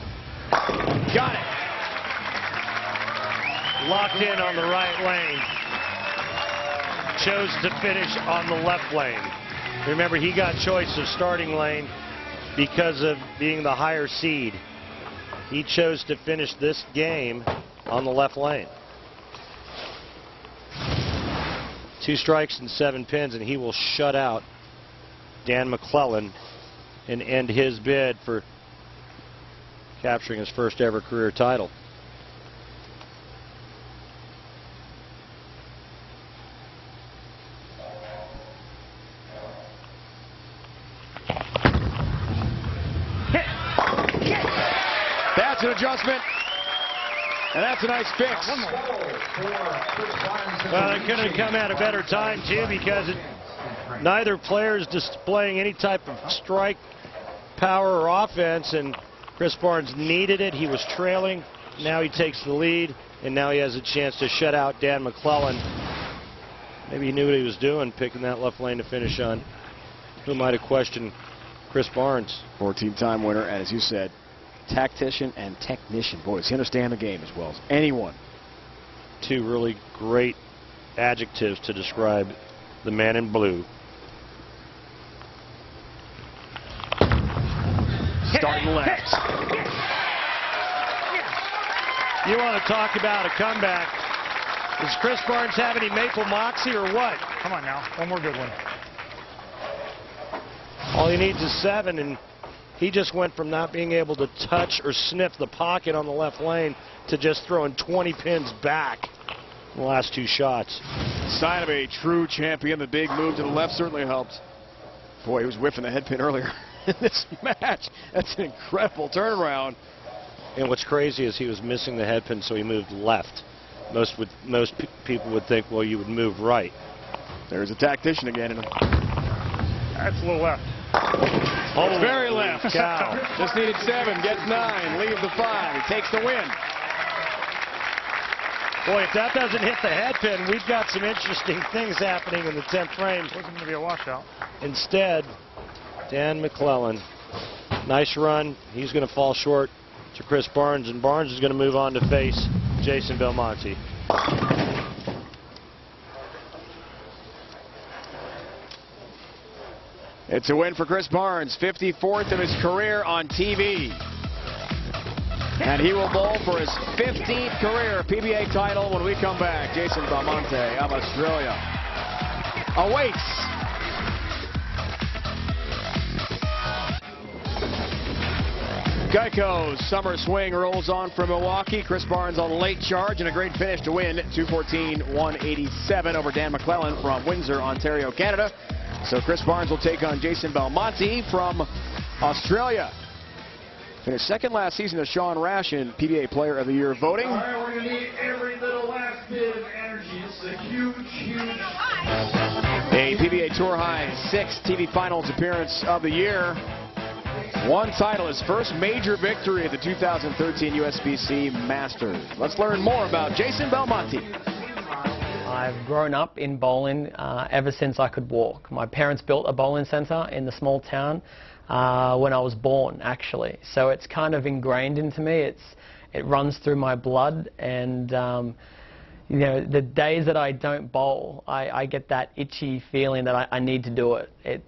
Got it. Locked in on the right lane. Chose to finish on the left lane. Remember, he got choice of starting lane because of being the higher seed. He chose to finish this game on the left lane. 2 strikes and 7 pins, and he will shut out Dan MacLelland and end his bid for capturing his first ever career title. That's an adjustment, and that's a nice fix. Well, it couldn't have come at a better time, too, because neither player is displaying any type of strike power or offense, and Chris Barnes needed it. He was trailing. Now he takes the lead, and now he has a chance to shut out Dan MacLelland. Maybe he knew what he was doing, picking that left lane to finish on. Who might have questioned Chris Barnes? 14-time winner, and as you said, tactician and technician. Boy, does he understand the game as well as anyone. 2 really great adjectives to describe the man in blue. Starting left. You want to talk about a comeback. Does Chris Barnes have any maple moxie or what? Come on now. One more good one. All he needs is 7, and he just went from not being able to touch or sniff the pocket on the left lane to just throwing 20 pins back in the last 2 shots. Sign of a true champion. The big move to the left certainly helped. Boy, he was whiffing the head pin earlier in this match. That's an incredible turnaround. And what's crazy is he was missing the head pin, so he moved left. Most people would think, well, you would move right. There's a tactician again. That's a little left. Oh, it's very left. Cow. Just needed 7, gets 9, leaves the 5. He takes the win. Boy, if that doesn't hit the head pin, we've got some interesting things happening in the 10th frame. Wasn't going to be a washout. Instead, Dan MacLelland, nice run. He's going to fall short to Chris Barnes, and Barnes is going to move on to face Jason Belmonte. It's a win for Chris Barnes, 54th of his career on TV. And he will bowl for his 15th career PBA title when we come back. Jason Belmonte of Australia awaits. Geico's summer swing rolls on from Milwaukee. Chris Barnes on late charge and a great finish to win 214-187 over Dan MacLelland from Windsor, Ontario, Canada. So Chris Barnes will take on Jason Belmonte from Australia. Finished second last season to Sean Rash in PBA Player of the Year voting. All right, we're going to need every little last bit of energy. This is a huge, huge... A PBA Tour high 6th TV Finals appearance of the year. 1 title, his first major victory at the 2013 USBC Masters. Let's learn more about Jason Belmonte. I've grown up in bowling ever since I could walk. My parents built a bowling centre in the small town when I was born, actually. So it's kind of ingrained into me. It runs through my blood, and you know, the days that I don't bowl, I get that itchy feeling that I need to do it. It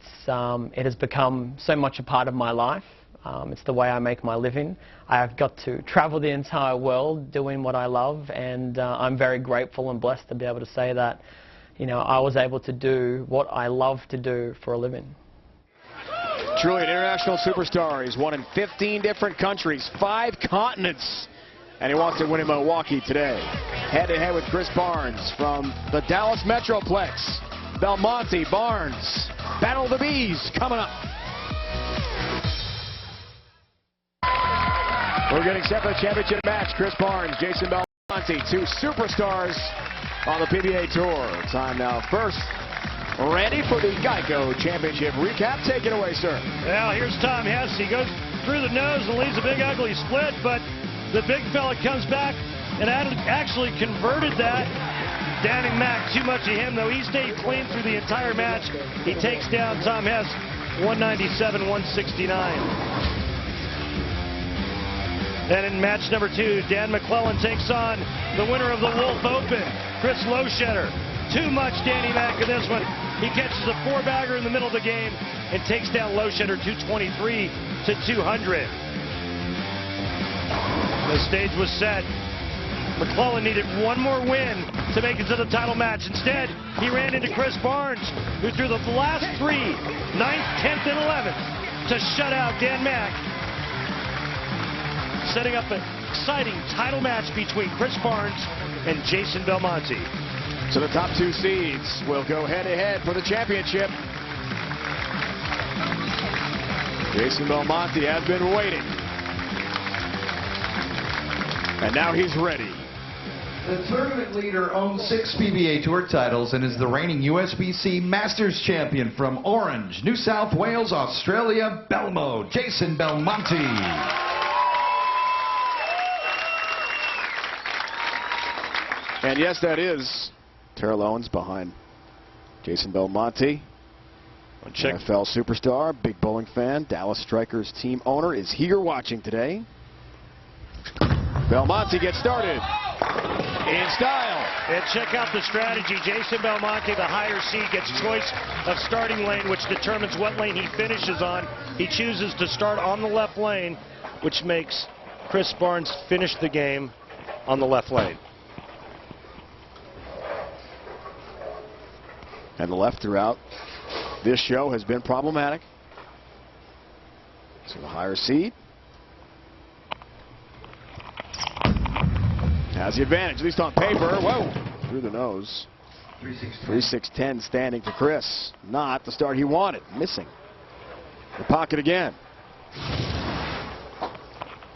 has become so much a part of my life. It's the way I make my living. I've got to travel the entire world doing what I love, and I'm very grateful and blessed to be able to say that, you know, I was able to do what I love to do for a living. Truly an international superstar. He's won in 15 different countries, 5 continents, and he wants to win in Milwaukee today. Head-to-head with Chris Barnes from the Dallas Metroplex. Belmonte, Barnes, Battle of the Bees coming up. We're getting set for the championship match. Chris Barnes, Jason Belmonte, 2 superstars on the PBA Tour. Time now first. Ready for the Geico Championship recap. Take it away, sir. Well, here's Tom Hess. He goes through the nose and leaves a big ugly split, but the big fella comes back and actually converted that. Danning Mac, too much of him, though. He stayed clean through the entire match. He takes down Tom Hess 197-169. And in match number 2, Dan MacLelland takes on the winner of the Wolf Open, Chris Loschetter. Too much Danny Mac in this one. He catches a 4-bagger in the middle of the game and takes down Loschetter 223 to 200. The stage was set. MacLelland needed one more win to make it to the title match. Instead, he ran into Chris Barnes, who threw the last 3, 9th, 10th, and 11th, to shut out Dan Mac, setting up an exciting title match between Chris Barnes and Jason Belmonte. So the top 2 seeds will go head-to-head for the championship. Jason Belmonte has been waiting. And now he's ready. The tournament leader owns 6 PBA Tour titles and is the reigning USBC Masters champion from Orange, New South Wales, Australia, Belmo, Jason Belmonte. And yes, that is Terrell Owens behind Jason Belmonte. NFL superstar, big bowling fan, Dallas Strikers team owner, is here watching today. Belmonte gets started in style. And check out the strategy. Jason Belmonte, the higher seed, gets choice of starting lane, which determines what lane he finishes on. He chooses to start on the left lane, which makes Chris Barnes finish the game on the left lane. And the left throughout this show has been problematic. So the higher seed has the advantage, at least on paper. Whoa, through the nose. 3-6-10 standing for Chris. Not the start he wanted. Missing the pocket again.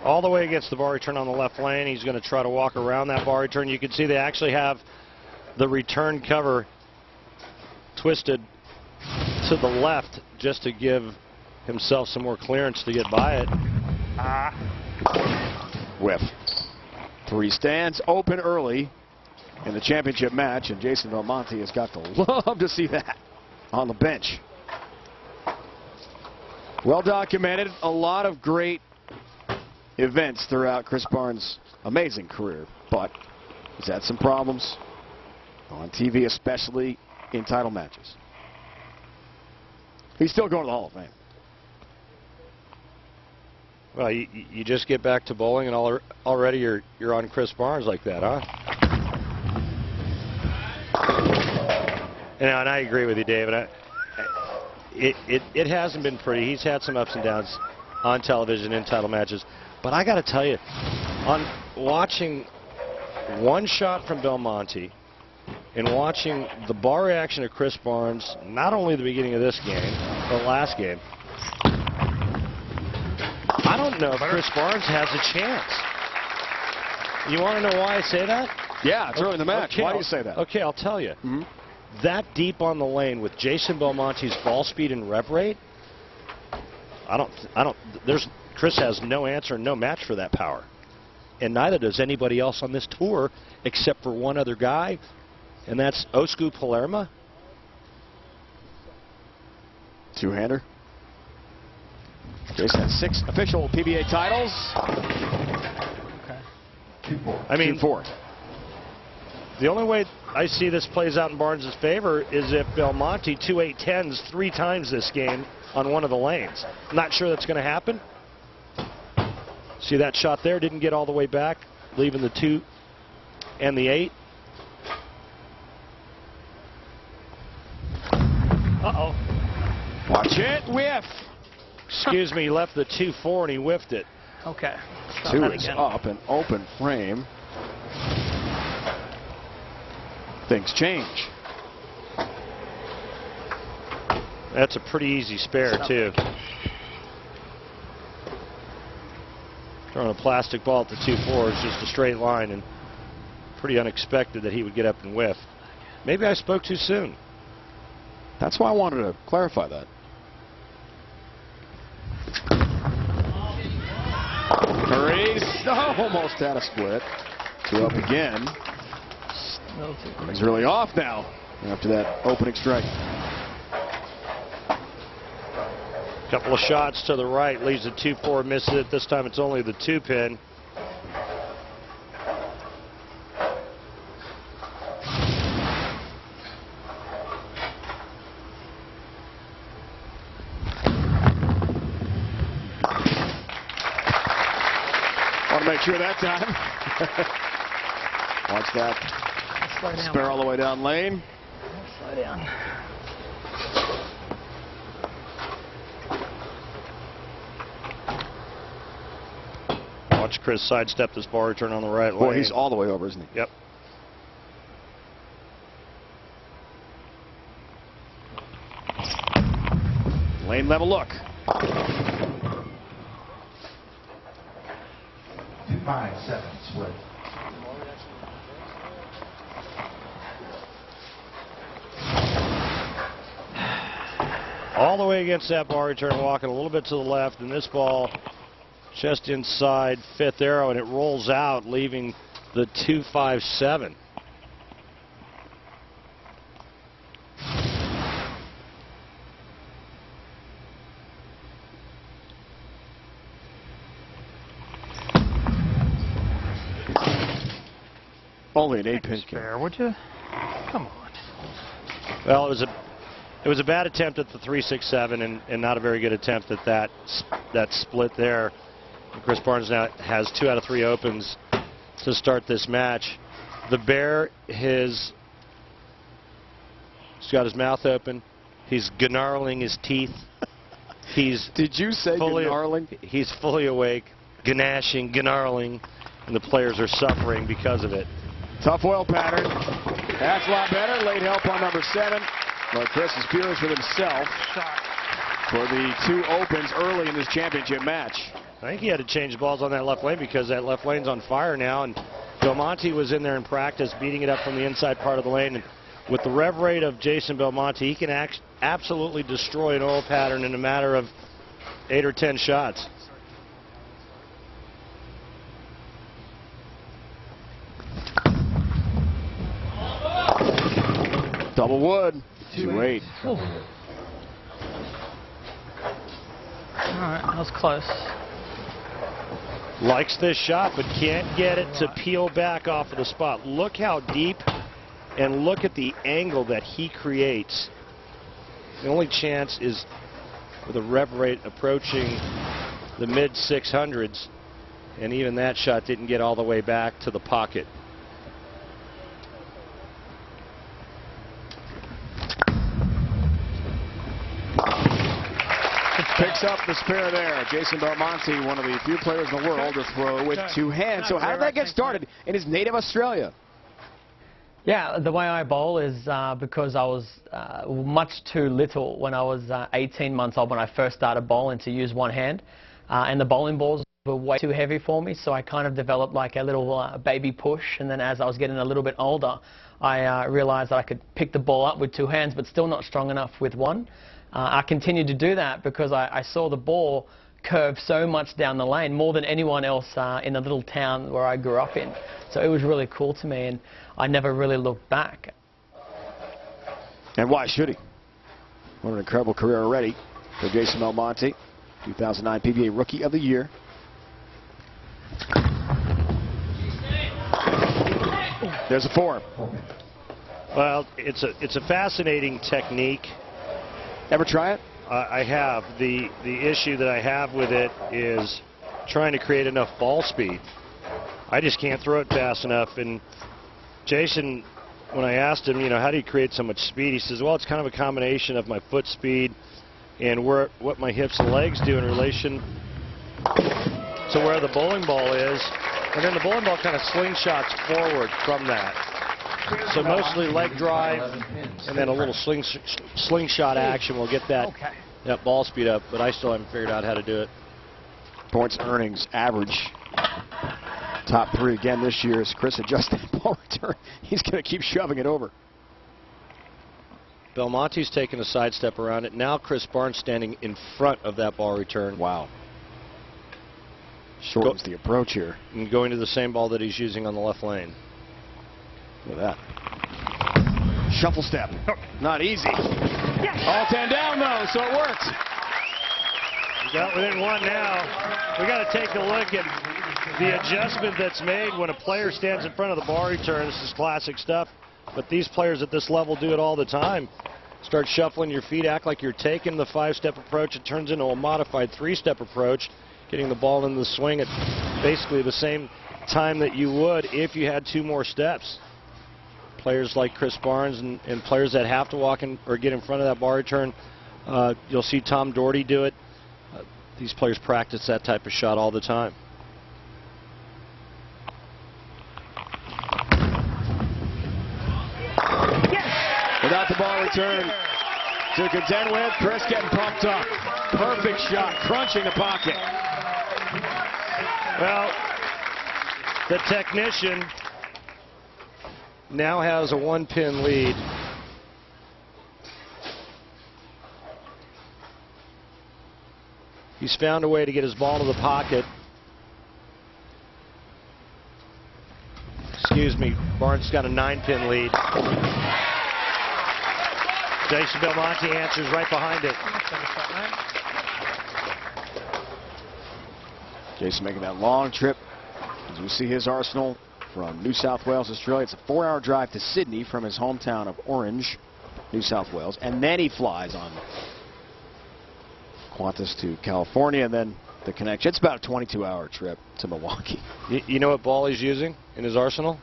All the way against the bar return on the left lane. He's going to try to walk around that bar return. You can see they actually have the return cover twisted to the left just to give himself some more clearance to get by it. Whiff. 3 stands open early in the championship match, and Jason Belmonte has got to love to see that on the bench. Well documented, a lot of great events throughout Chris Barnes' amazing career, but he's had some problems on TV, especially in title matches. He's still going to the Hall of Fame. Well, you just get back to bowling and already you're on Chris Barnes like that, huh? And I agree with you, David. It hasn't been pretty. He's had some ups and downs on television in title matches. But I got to tell you, on watching one shot from Belmonte and watching the bar reaction of Chris Barnes, not only the beginning of this game, but last game, I don't know if Chris Barnes has a chance. You want to know why I say that? Yeah, it's early in the match. Okay, why do you say that? Okay, I'll tell you. That deep on the lane with Jason Belmonte's ball speed and rev rate, Chris has no answer and no match for that power. And neither does anybody else on this tour except for one other guy, and that's Osku Palermo. Two-hander. Jason has 6 official PBA titles. Okay. 2-4. I mean, 2-4. The only way I see this plays out in Barnes' favor is if Belmonte 2-8-10s 3 times this game on one of the lanes. I'm not sure that's going to happen. See that shot there? Didn't get all the way back, leaving the 2 and the 8. Uh-oh. Watch it. Whiff. Excuse me, he left the 2-4 and he whiffed it. Okay. 2 is up, an open frame. Things change. That's a pretty easy spare, too. Throwing a plastic ball at the 2-4 is just a straight line, and pretty unexpected that he would get up and whiff. Maybe I spoke too soon. That's why I wanted to clarify that. Maurice almost had a split. 2 up again. He's really off now after that opening strike. Couple of shots to the right, leaves the 2-4, misses it. This time it's only the 2 pin. make sure that time. Watch that. Spare all the way down lane. Slow down. Watch Chris sidestep this ball return on the right lane. Boy, he's all the way over, isn't he? Yep. Lane level look. 2-5-7 split. All the way against that ball return, walking a little bit to the left, and this ball just inside fifth arrow, and it rolls out, leaving the 2-5-7. Only an 8-pin spare, would you? Come on. Well, it was a bad attempt at the 3-6-7 and not a very good attempt at that split there. And Chris Barnes now has 2 out of 3 opens to start this match. The Bear he's got his mouth open. He's gnarling his teeth. Did you say gnarling? He's fully awake, gnashing, gnarling, and the players are suffering because of it. Tough oil pattern. That's a lot better. Late help on number 7. But Chris is furious with himself for the 2 opens early in this championship match. I think he had to change balls on that left lane because that left lane's on fire now, and Belmonte was in there in practice beating it up from the inside part of the lane. And with the rev rate of Jason Belmonte, he can absolutely destroy an oil pattern in a matter of 8 or 10 shots. Double wood. 2-8. All right, that was close. Likes this shot, but can't get it to peel back off of the spot. Look how deep, and look at the angle that he creates. The only chance is with a rev rate approaching the mid-600s, and even that shot didn't get all the way back to the pocket. Picks up the spare there. Jason Belmonte, one of the few players in the world to throw with 2 hands. So how did that get started in his native Australia? Yeah, the way I bowl is because I was much too little when I was 18 months old when I first started bowling to use one hand. And the bowling balls were way too heavy for me, so I kind of developed like a little baby push. And then as I was getting a little bit older, I realized that I could pick the ball up with 2 hands, but still not strong enough with one. I continued to do that because I saw the ball curve so much down the lane, more than anyone else in the little town where I grew up in. So it was really cool to me, and I never really looked back. And why should he? What an incredible career already for Jason Belmonte, 2009 PBA Rookie of the Year. There's a 4. Well, it's a fascinating technique. Ever try it? I have. The issue that I have with it is trying to create enough ball speed. I just can't throw it fast enough. And Jason, when I asked him, how do you create so much speed? He says, well, it's kind of a combination of my foot speed and what my hips and legs do in relation to where the bowling ball is. And then the bowling ball kind of slingshots forward from that. So mostly leg drive and then a little slingshot action will get that ball speed up, but I still haven't figured out how to do it. Points earnings average. Top 3 again this year as Chris adjusts that ball return. He's going to keep shoving it over. Belmonte's taking a sidestep around it. Now Chris Barnes standing in front of that ball return. Wow. Shortens the approach here. And going to the same ball that he's using on the left lane. Look at that. Shuffle step. Not easy. All 10 down, though, so it works. We got within 1 now. We got to take a look at the adjustment that's made when a player stands in front of the ball return. This is classic stuff, but these players at this level do it all the time. Start shuffling your feet, act like you're taking the 5-step approach. It turns into a modified 3-step approach. getting the ball in the swing at basically the same time that you would if you had 2 more steps. Players like Chris Barnes and players that have to walk in or get in front of that bar return, you'll see Tom Doherty do it. These players practice that type of shot all the time. Without the ball return to contend with, Chris getting pumped up. Perfect shot, crunching the pocket. Well, the technician now has a 1-pin lead. He's found a way to get his ball to the pocket. Excuse me, Barnes got a 9-pin lead. Jason Belmonte answers right behind it. Jason making that long trip. As we see his arsenal from New South Wales, Australia. It's a 4-hour drive to Sydney from his hometown of Orange, New South Wales. And then he flies on Qantas to California, and then the connection. It's about a 22-hour trip to Milwaukee. You know what ball he's using in his arsenal?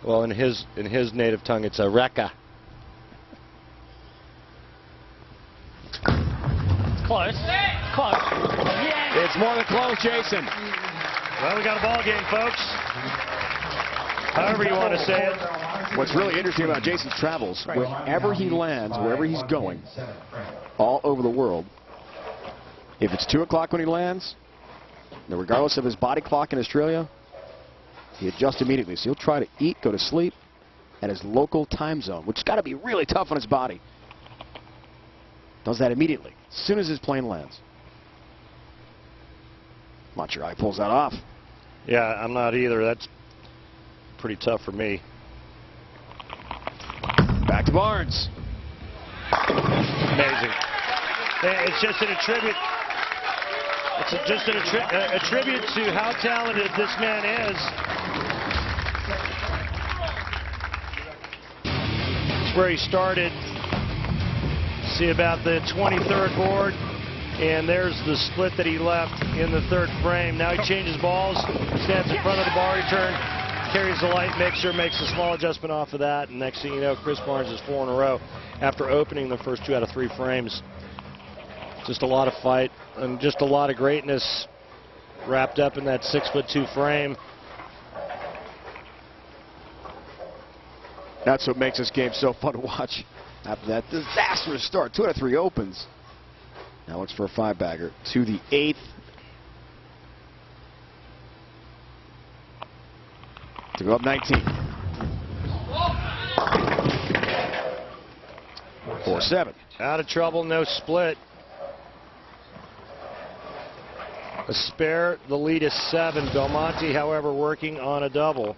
Well, in his native tongue, it's a Rekka. Close. Close. Yeah. It's more than close, Jason. Well, we got a ball game, folks. However you want to say it. What's really interesting about Jason's travels, wherever he lands, wherever he's going, all over the world, if it's 2 o'clock when he lands, regardless of his body clock in Australia, he adjusts immediately. So he'll try to eat, go to sleep at his local time zone, which has got to be really tough on his body. Does that immediately, as soon as his plane lands. I'm not sure how he pulls that off. Yeah, I'm not either. That's pretty tough for me. Back to Barnes. Amazing. It's just a tribute. It's just a tribute to how talented this man is. It's where he started. See about the 23rd board, and there's the split that he left in the 3rd frame. Now he changes balls, stands in front of the bar return, carries the light mixer, makes a small adjustment off of that, and next thing you know, Chris Barnes is 4 in a row after opening the first 2 out of 3 frames. Just a lot of fight and just a lot of greatness wrapped up in that 6'2" frame. That's what makes this game so fun to watch. After that disastrous start, 2 out of 3 opens. Now looks for a 5-bagger to the 8th. To go up 19. 4-7. Out of trouble, no split. A spare, the lead is 7. Belmonte, however, working on a double.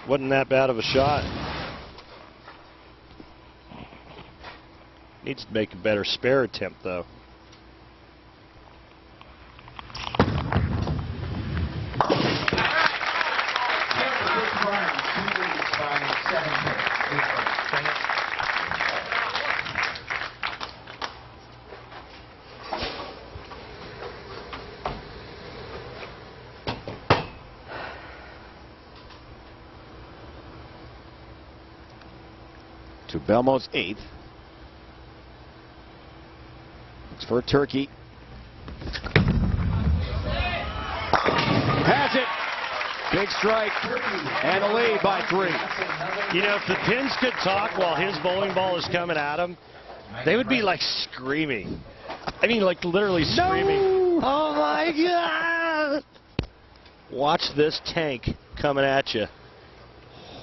Wasn't that bad of a shot. Needs to make a better spare attempt, though. To Belmo's 8th. Looks for a turkey. Has it. Big strike. And a lead by 3. You know, if the pins could talk while his bowling ball is coming at him, they would be like screaming. I mean, like literally screaming. No! Oh my God! Watch this tank coming at you.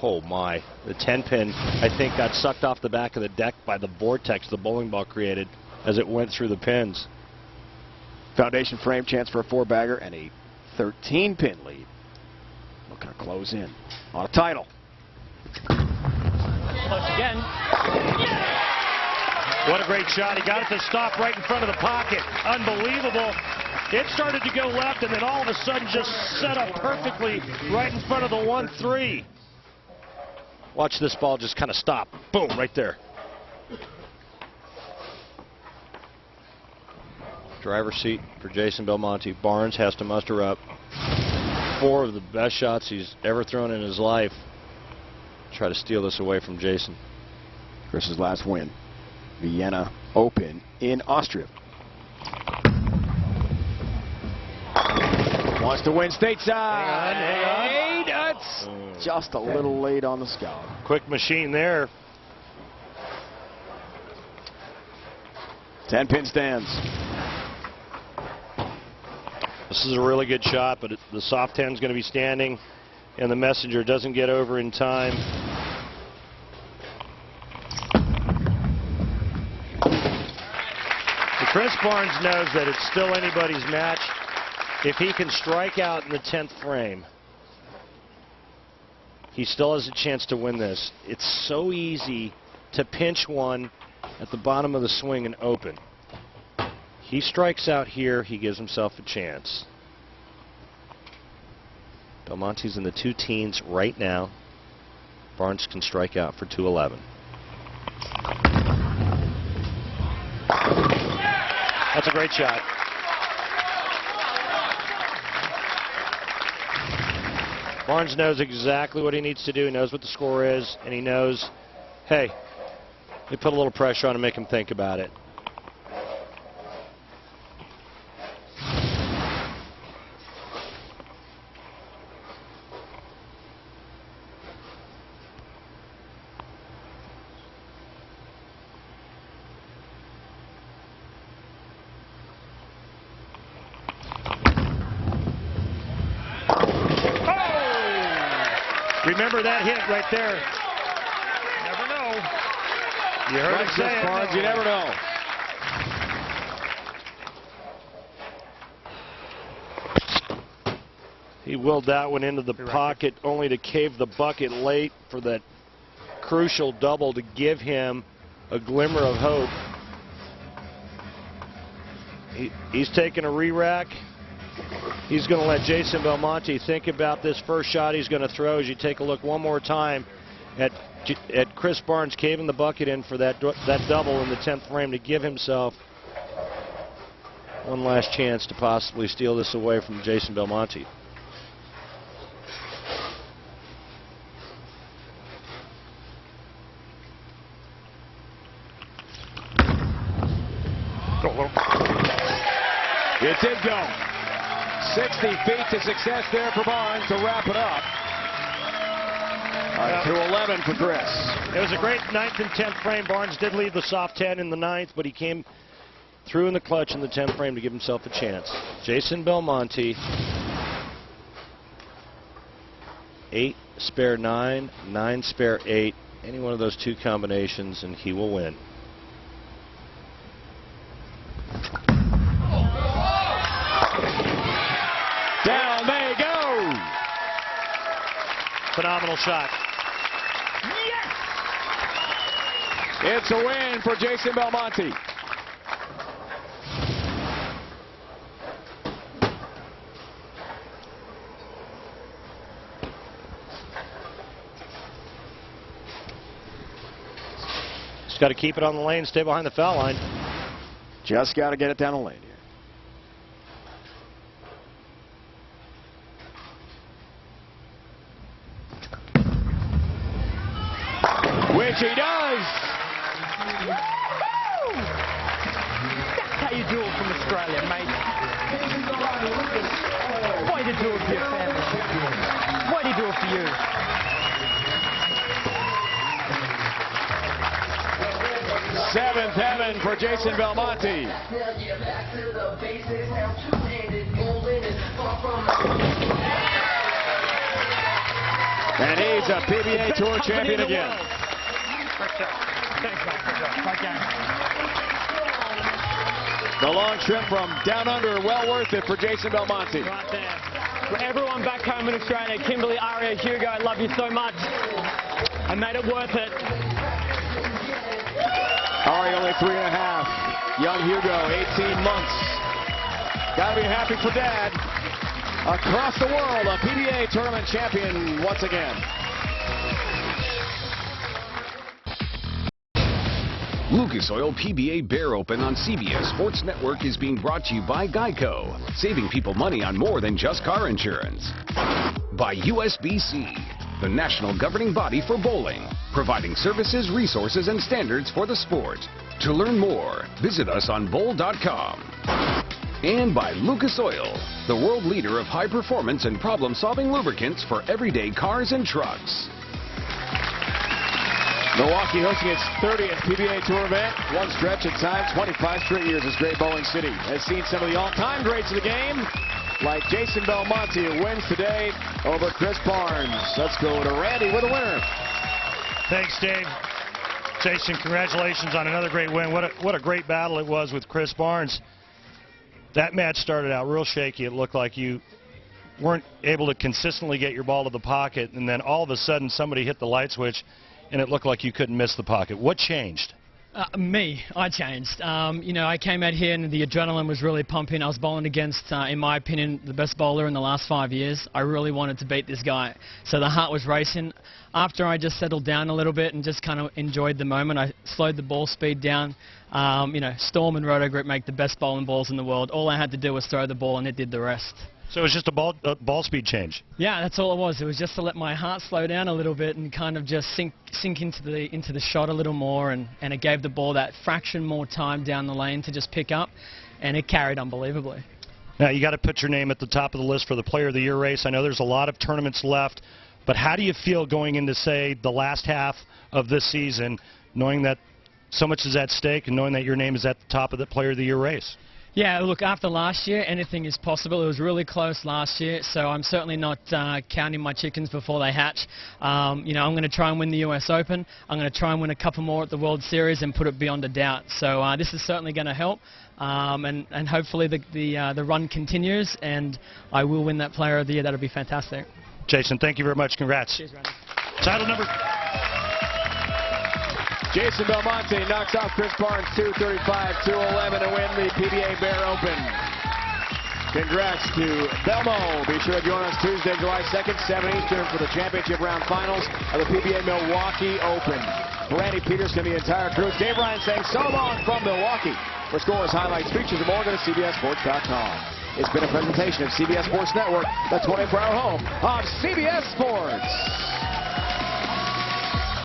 Oh my. The 10-pin, I think, got sucked off the back of the deck by the vortex the bowling ball created as it went through the pins. Foundation frame, chance for a 4-bagger and a 13-pin lead. Looking to close in on a title. Close again. What a great shot. He got it to stop right in front of the pocket. Unbelievable. It started to go left and then all of a sudden just set up perfectly right in front of the 1-3. Watch this ball just kind of stop. Boom, right there. Driver's seat for Jason Belmonte. Barnes has to muster up 4 of the best shots he's ever thrown in his life. Try to steal this away from Jason. Chris's last win. Vienna Open in Austria. Wants to win stateside. Hang on. That's just a little late on the scout. Quick machine there. 10-pin stands. This is a really good shot, but the soft 10 is going to be standing, and the messenger doesn't get over in time. Chris Barnes knows that it's still anybody's match if he can strike out in the 10th frame. He still has a chance to win this. It's so easy to pinch one at the bottom of the swing and open. He strikes out here, he gives himself a chance. Belmonte's in the 2 teens right now. Barnes can strike out for 211. That's a great shot. Barnes knows exactly what he needs to do. He knows what the score is, and he knows, hey, they put a little pressure on and make him think about it. Remember that hit right there. Never know. You heard him say it. Barnes, you never know. He willed that one into the pocket only to cave the bucket late for that crucial double to give him a glimmer of hope. He's taking a re-rack. He's going to let Jason Belmonte think about this first shot he's going to throw as you take a look one more time at Chris Barnes caving the bucket in for that double in the 10th frame to give himself one last chance to possibly steal this away from Jason Belmonte. It did go. 60 feet to success there for Barnes to wrap it up. 211 for Chris. It was a great 9th and 10th frame. Barnes did leave the soft 10 in the 9th, but he came through in the clutch in the 10th frame to give himself a chance. Jason Belmonte, 8 spare 9, 9 spare 8. Any one of those 2 combinations, and he will win. Down they go. Phenomenal shot. Yes! It's a win for Jason Belmonte. Just got to keep it on the lane, stay behind the foul line. Just got to get it down the lane here. Which he does. That's how you do it from Australia, mate. Why do you do it for your family? Why do you do it for you? Seventh heaven for Jason Belmonte. And he's a PBA Tour champion again. The long trip from down under, well worth it for Jason Belmonte. Right there. For everyone back home in Australia, Kimberly, Aria, Hugo, I love you so much. I made it worth it. Ari only 3.5. Young Hugo, 18 months. Gotta be happy for Dad. Across the world, a PBA tournament champion once again. Lucas Oil PBA Bear Open on CBS Sports Network is being brought to you by Geico, saving people money on more than just car insurance. By USBC, the national governing body for bowling, providing services, resources, and standards for the sport. To learn more, visit us on bowl.com. And by Lucas Oil, the world leader of high performance and problem-solving lubricants for everyday cars and trucks. Milwaukee hosting its 30th PBA Tour event. One stretch at time, 25 straight years as Great Bowling City has seen some of the all-time greats of the game, like Jason Belmonte, who wins today over Chris Barnes. Let's go to Randy with a winner. Thanks, Dave. Jason, congratulations on another great win. What a great battle it was with Chris Barnes. That match started out real shaky. It looked like you weren't able to consistently get your ball to the pocket, and then all of a sudden somebody hit the light switch, and it looked like you couldn't miss the pocket. What changed? I changed. I came out here and the adrenaline was really pumping. I was bowling against, in my opinion, the best bowler in the last 5 years. I really wanted to beat this guy. So the heart was racing. After I just settled down a little bit and just kind of enjoyed the moment, I slowed the ball speed down. Storm and Roto Grip make the best bowling balls in the world. All I had to do was throw the ball and it did the rest. So it was just a ball speed change? Yeah, that's all it was. It was just to let my heart slow down a little bit and kind of just sink into the shot a little more, and it gave the ball that fraction more time down the lane to just pick up, and it carried unbelievably. Now, you got to put your name at the top of the list for the Player of the Year race. I know there's a lot of tournaments left, but how do you feel going into, say, the last half of this season, knowing that so much is at stake and knowing that your name is at the top of the Player of the Year race? Yeah, look, after last year, anything is possible. It was really close last year, so I'm certainly not counting my chickens before they hatch. I'm going to try and win the US Open. I'm going to try and win a couple more at the World Series and put it beyond a doubt. So this is certainly going to help, and hopefully the run continues, and I will win that Player of the Year. That'll be fantastic. Jason, thank you very much. Congrats. Cheers, Randy. Title number... Jason Belmonte knocks off Chris Barnes 235-211 to win the PBA Bear Open. Congrats to Belmo. Be sure to join us Tuesday, July 2nd, 7 Eastern for the championship round finals of the PBA Milwaukee Open. For Randy Peterson, the entire crew, Dave Ryan saying so long from Milwaukee. For scores, highlights, features, and more, go to CBSSports.com. It's been a presentation of CBS Sports Network, the 24-hour home of CBS Sports.